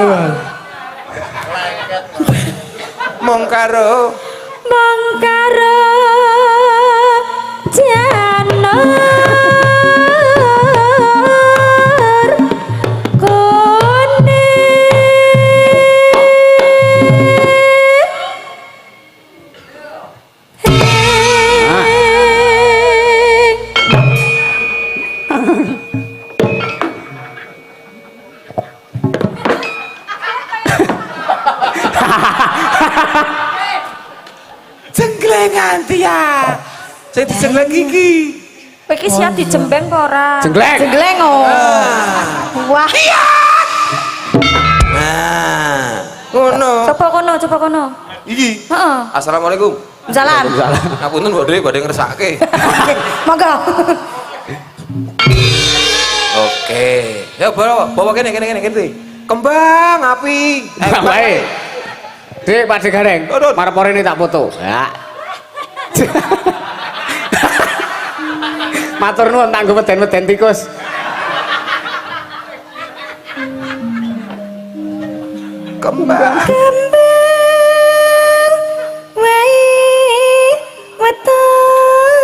Mong karo janur jenglengan dia. Sing dijengleng iki. kowe iki siap dijembeng apa ora Jenggleng. jenggleng oh wah Nah, ngono. coba kono Iki. heeh Assalamualaikum. jalan Ngapunten badhe ngersake. monggo Oke. Ya bawa kene. Kembang api. Bae. Dik, Pak Dik Gareng. Turun. Marep ini tak foto. Ya. Matur nuwun tak nggo meden-meden tikus. Kembang. Wai weton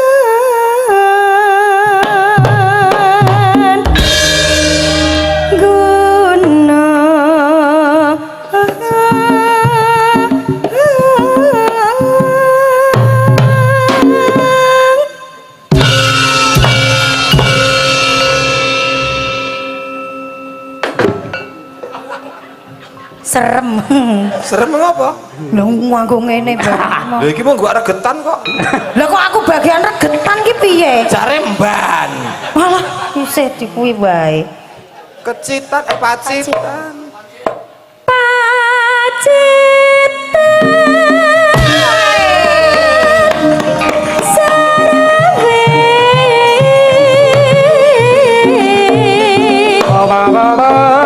guna serem. Serem ngapa? Lho nganggo ngene bareng. Lha iki mung gua regetan kok. Lah kok aku bagian regetan ki piye? Jare mban. Malah isih dikuwi wae. Kecitan pacitan. Ada berapa?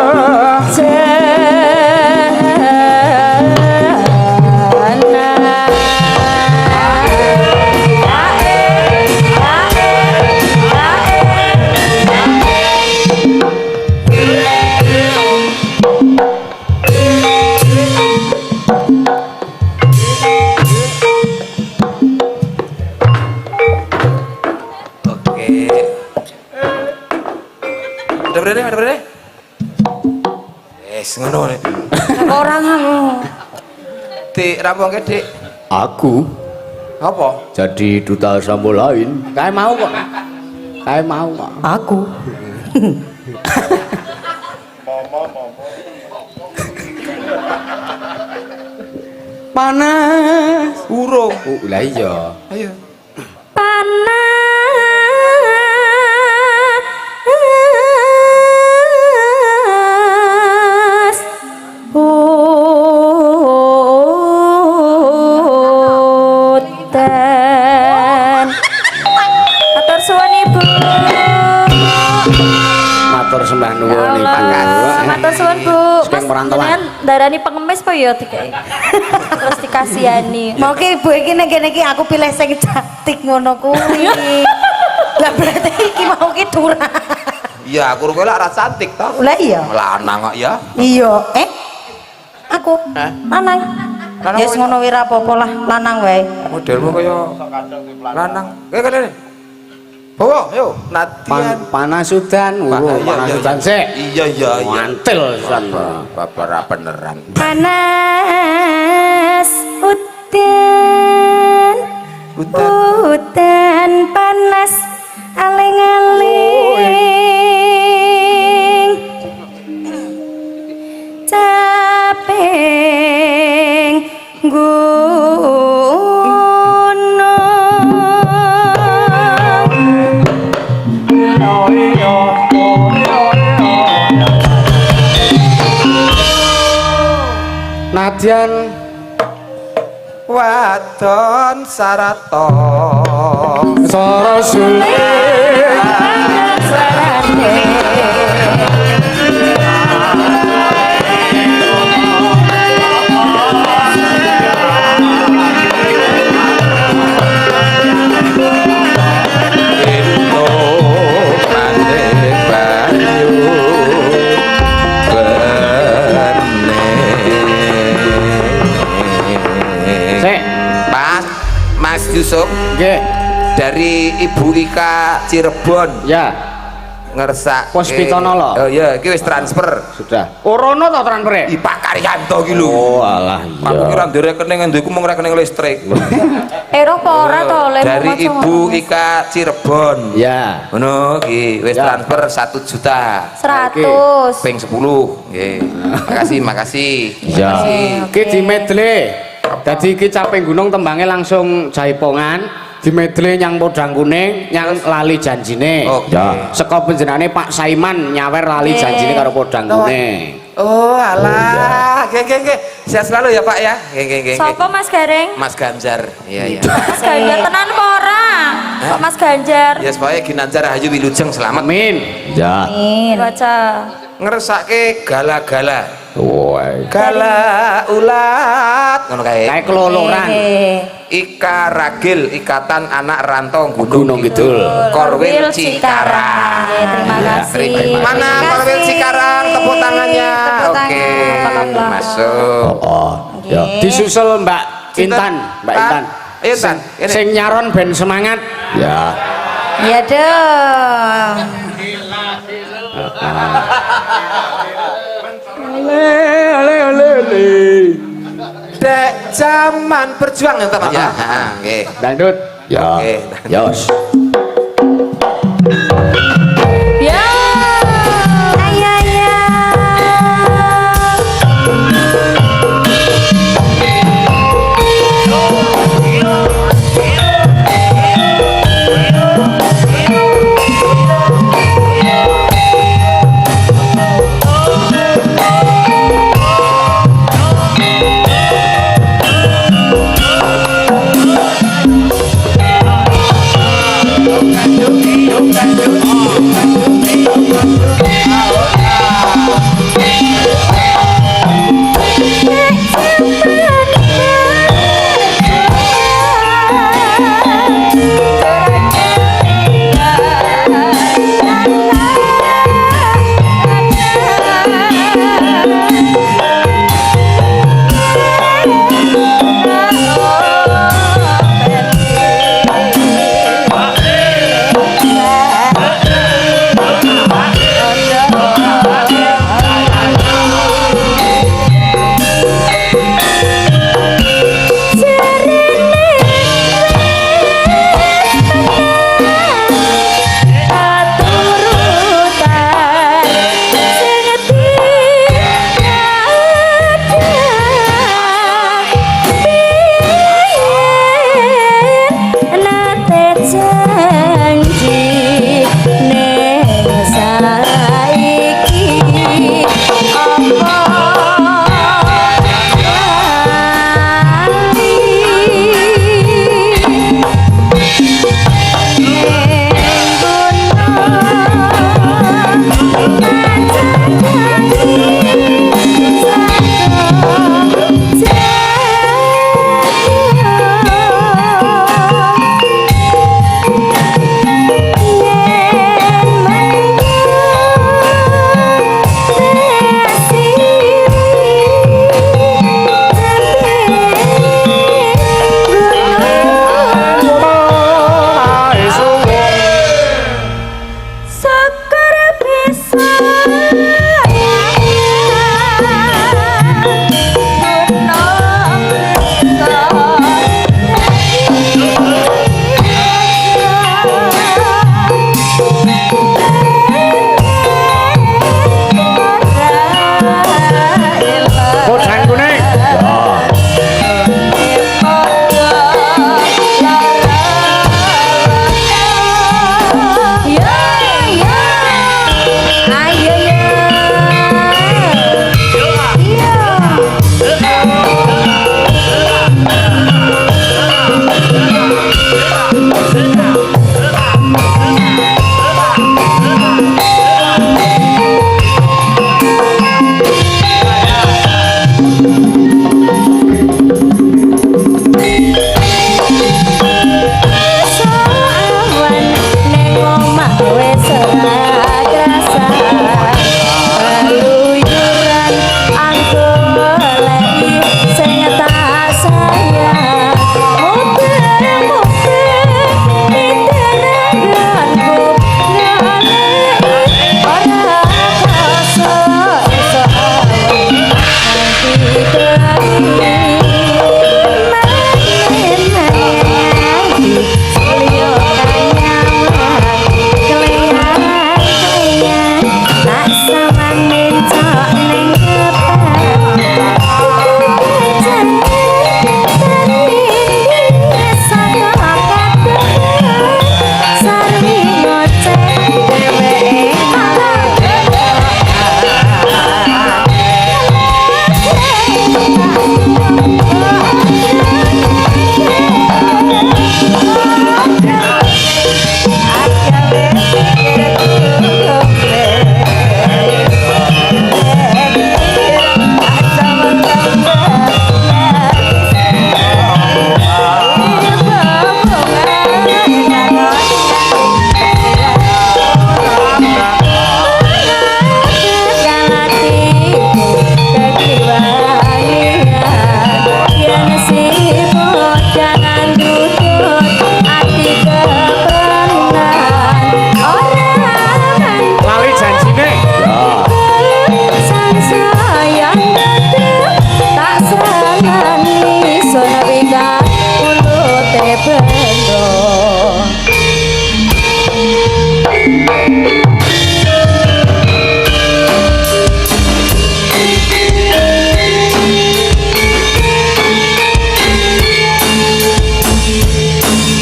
Ngono nek. Ora ngono. Dik rampungke, Dik. Aku Apa? jadi duta sambo lain. Kae mau kok. Kae mau kok. Aku. Panas. Urung. Lah iya. Ayo. Panas hutan. Matur suwun Ibu. Matur sembah nuwun Ibu. Matur suwun Bu. Sing perantauan. Jenengan darani pengemis po ya dikai. Terus dikasihani. Mau ki Ibu iki nek kene iki aku pilih sing cantik ngono kuwi. Lah berarti iki mau ki durang. Iya, aku kowe lak ra cantik toh. Lah iya. Lanang kok ya. Iya, aku lanang. Lanang Yes kowe. ngono wae ra apa-apa lah, lanang wae. Modelmu kaya lanang. Kene. Bawa, yo. Nadian. Panas udan. Panas udan sik. Iya, iya, iya. Mantil san. Bapak beneran. Panas udan. Udan panas aling-aling. Caping Nadian Wadon sarato Sarasul Ento mandek banyu Sik. Mas Yusuf Nggih. dari Ibu Ika Cirebon Ya. ngersak Puspitanala. oh iya iki wis transfer Sudah. Orono to transfere? I Pak Karyanto ki lho. Oh alah Aku kira iya. ndek rekening ndekku mung rekening listrik. Ero apa ora to le Dari Ibu Ika Cirebon. Ya. Ngono iki wis Ya. transfer 1 juta. 100. Ping 10. Nggih. Makasih, makasih. Ya. Makasih. Ki di medley. Dadi iki caping gunung tembange langsung jaipongan. Di medley nyang podang kuning, nyang lali janjine. Oke. Ya. Saka panjenengane Pak Saiman nyawer lali janjine karo podang kuning. Oh, alah. Nggih. Sehat selalu ya, Pak ya. Nggih. Sopo Mas Gareng? Mas Ganjar. Iya. Mas Ganjar tenan apa ora? Hah? Pak Mas Ganjar. Ya supaya Ginanjar Rahayu Wilujeng selamat. Amin. Ya. Baca. Ngersake gala-gala. Woi. Gala ulat ngono kae. Kayak keloloran. Ika Ragil, Ikatan Anak Rantau Gunung Kidul. Korwil Cikarang. Terima kasih. Mana Korwil Cikarang? Tepuk tangannya. Tepuk Oke, tangan. masuk. Oh, ya. Disusul Mbak Intan, Mbak Intan. Ayo Tan, ini. Sing nyaron ben semangat. Ya. Iya dong. Dek zaman berjuang ya teman ya. Oke. Dangdut. Ya. Oke. Yos. Ya. Ya ya.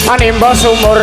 Animba sumur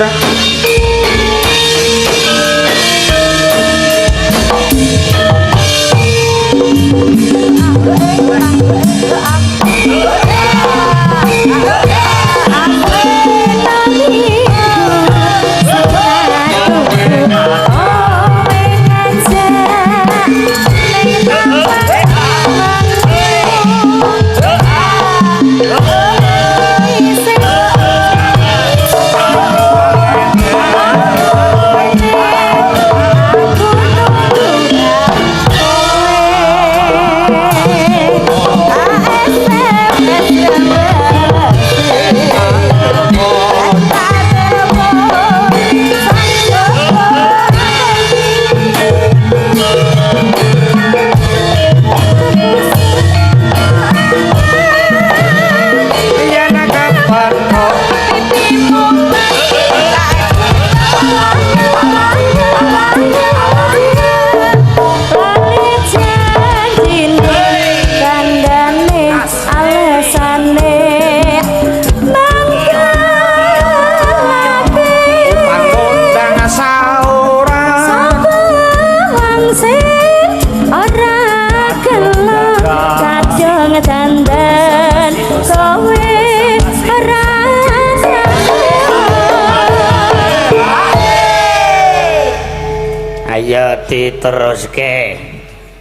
ayo diteruske.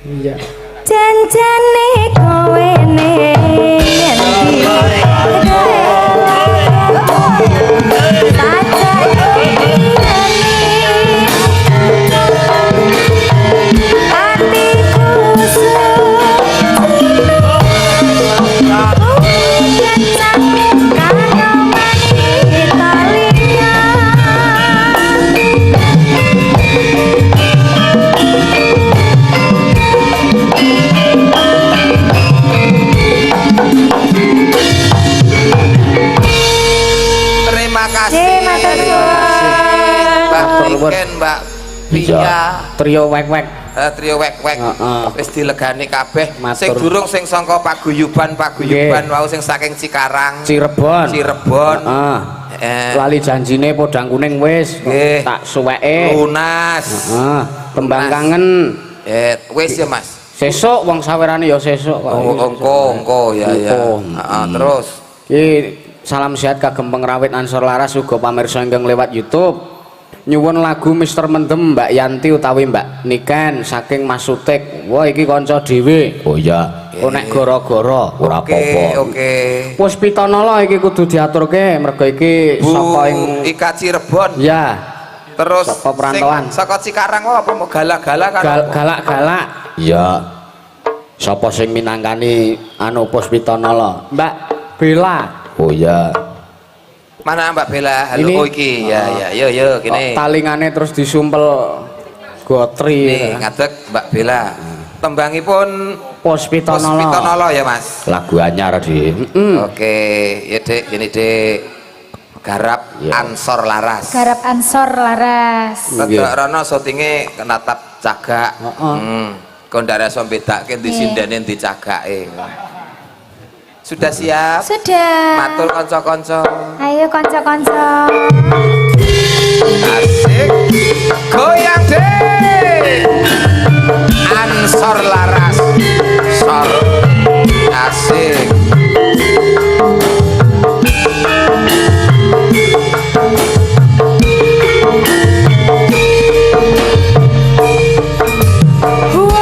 iya Janjane kowe Mbak Pia trio wek-wek trio wek-wek wis dilegani kabeh Matur. sing durung sing sangka paguyuban wau sing saking Cikarang Cirebon lali janjine podang kuning wis tak suweke lunas tembang kangen wis ya Mas sesuk wong sawerane ya sesuk kok engko ya terus iki salam sehat kagem pengrawit Ansor Laras uga pamirsa ingkang lewat YouTube. Nyuwun lagu Mister Mendem Mbak Yanti utawi Mbak Niken saking Mas Sutik. Wah iki kanca dhewe. Oh iya. Kok nek gara-gara ora apa-apa. Oke. Puspitanala iki kudu diaturke mergo iki saka ing Ika Cirebon. ya. Terus saka perantauan. Saka Cikarang apa mau galak-galak kan? Galak-galak. Iya. Sapa sing minangkani anu Puspitanala? Mbak Bella. Oh iya. Mana Mbak Bella? Halo Ini, iki. Ya yo kene. Talingane terus disumpel gotri. Nih ngadeg Mbak Bella. Tembangipun Puspitanala ya Mas. lagu anyar di Oke, ya Dek, gini Dek. Garap Ansor Laras. Garap Ansor Laras. Rada rono syutinge kenatap cagak. Kondara so bedake ndi sindene ndi cagake. Sudah siap? Sudah. Matur kanca-kanca. Ayo kanca-kanca. Asik. Goyang Dek. Ansor Laras. Sor. Asik.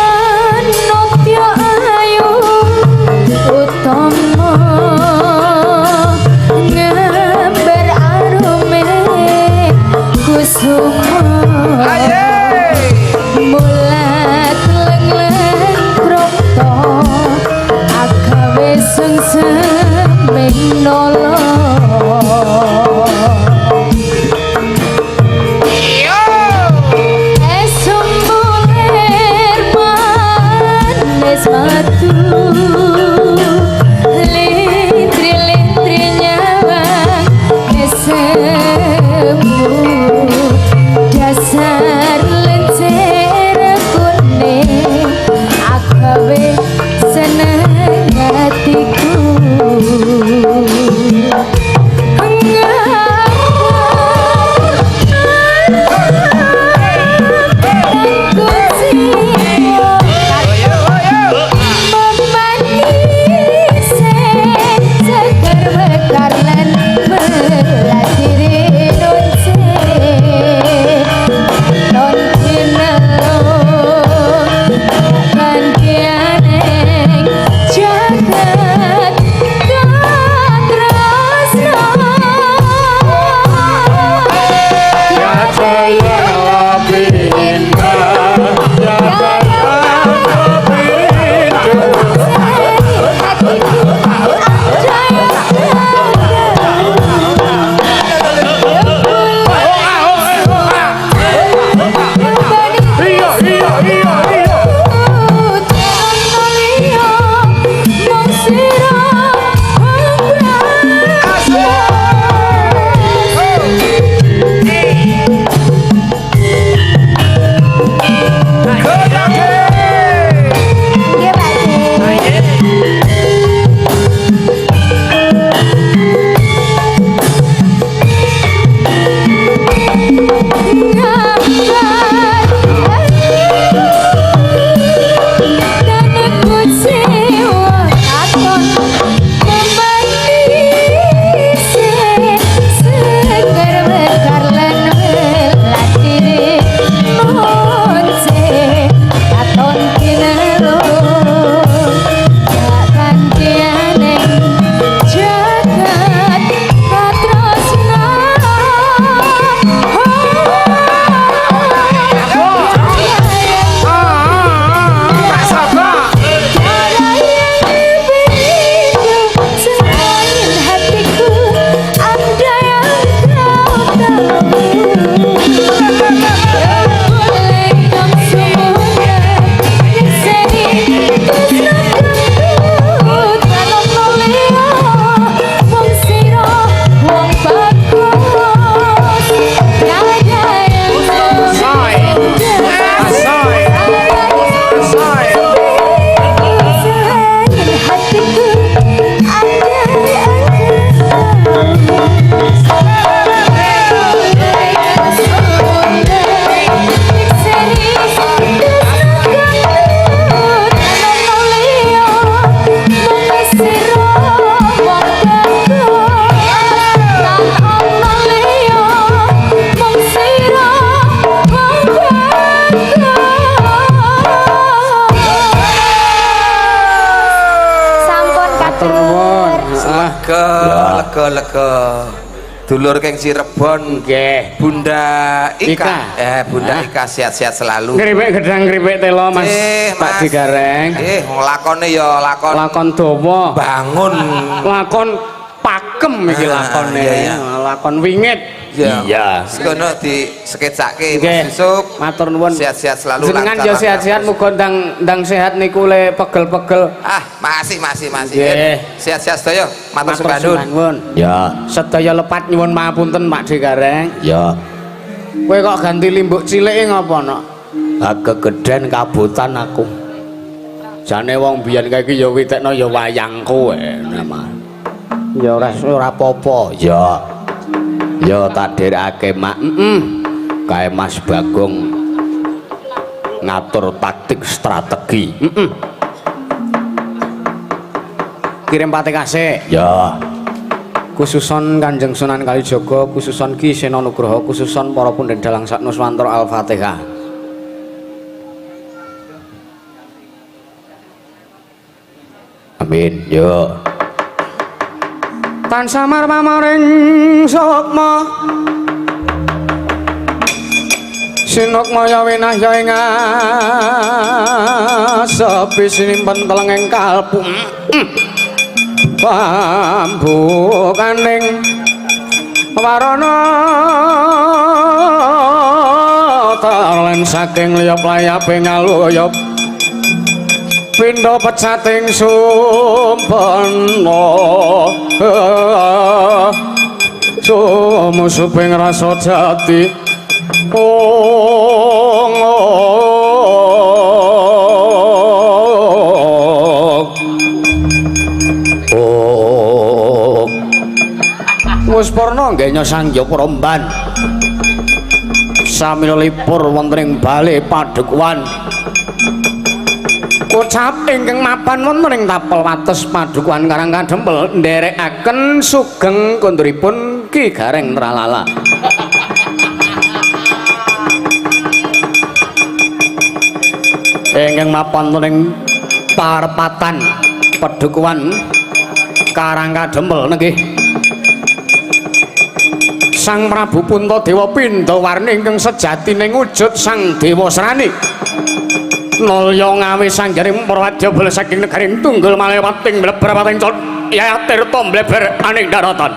Wanopya ayu utama ngember arume kusuma mulat lengleng keluarga dulur keng Cirebon nggih Bunda Ika. Bunda Hah? Ika sehat-sehat selalu. Ngripik gedang ngripik telo Mas Pak Digareng. Lakone ya lakon dawa. Bangun. Lakon pakem iki lakone. Lakon wingit. Iya. Sekono di sketsake Mas Yusuf. Matur nuwun. Sehat-sehat selalu. Jenengan ya sehat-sehat muga ndang sehat niku le pegel-pegel. Masih. Nggih. Sehat-sehat sedaya. Matur nuwun. Ya, sedaya lepat nyuwun mapunten Pak Digareng. Ya. Kowe kok ganti limbuk cilike ngopo nok? Kegeden kabutan aku. Jane wong biyen kae iki ya witekno ya wayangku nama. Ya ora apa-apa. Ya tak dherekake mak. Kae Mas Bagong ngatur taktik strategi. Kirim pate kasih. Ya. Khususon Kanjeng Sunan Kalijaga, khususon Ki Sena Nugroho, khususon para punden dalang saknuswantara Al-Fatihah. Amin. Yo. Tansah marmaring sukma sinukmaya winahya ing sepi sinimpen telenging kalbu pambukaning warana talen saking liyap-layape ngaluyup pindha pecating sumpena sumusuping rasa jati wis purna nggih Sang Yapromban samila lipur wonten ing bale Padukuhan ucap ingkang mapan wonten ing tapel wates Padukuhan Karang Kadempel nderekaken sugeng konduripun Ki Gareng Tralala. Ingkang mapan wonten ing parepatan Padukuhan Karang Kadempel nggih Sang Prabu Puntadewa Pindawarni ingkang sejatine wujud Sang Dewa Srani nulya ngawi sanggaring prawadya bala saking negaring tunggal malewating bleber pating cot ya tirta bleber aning daratan.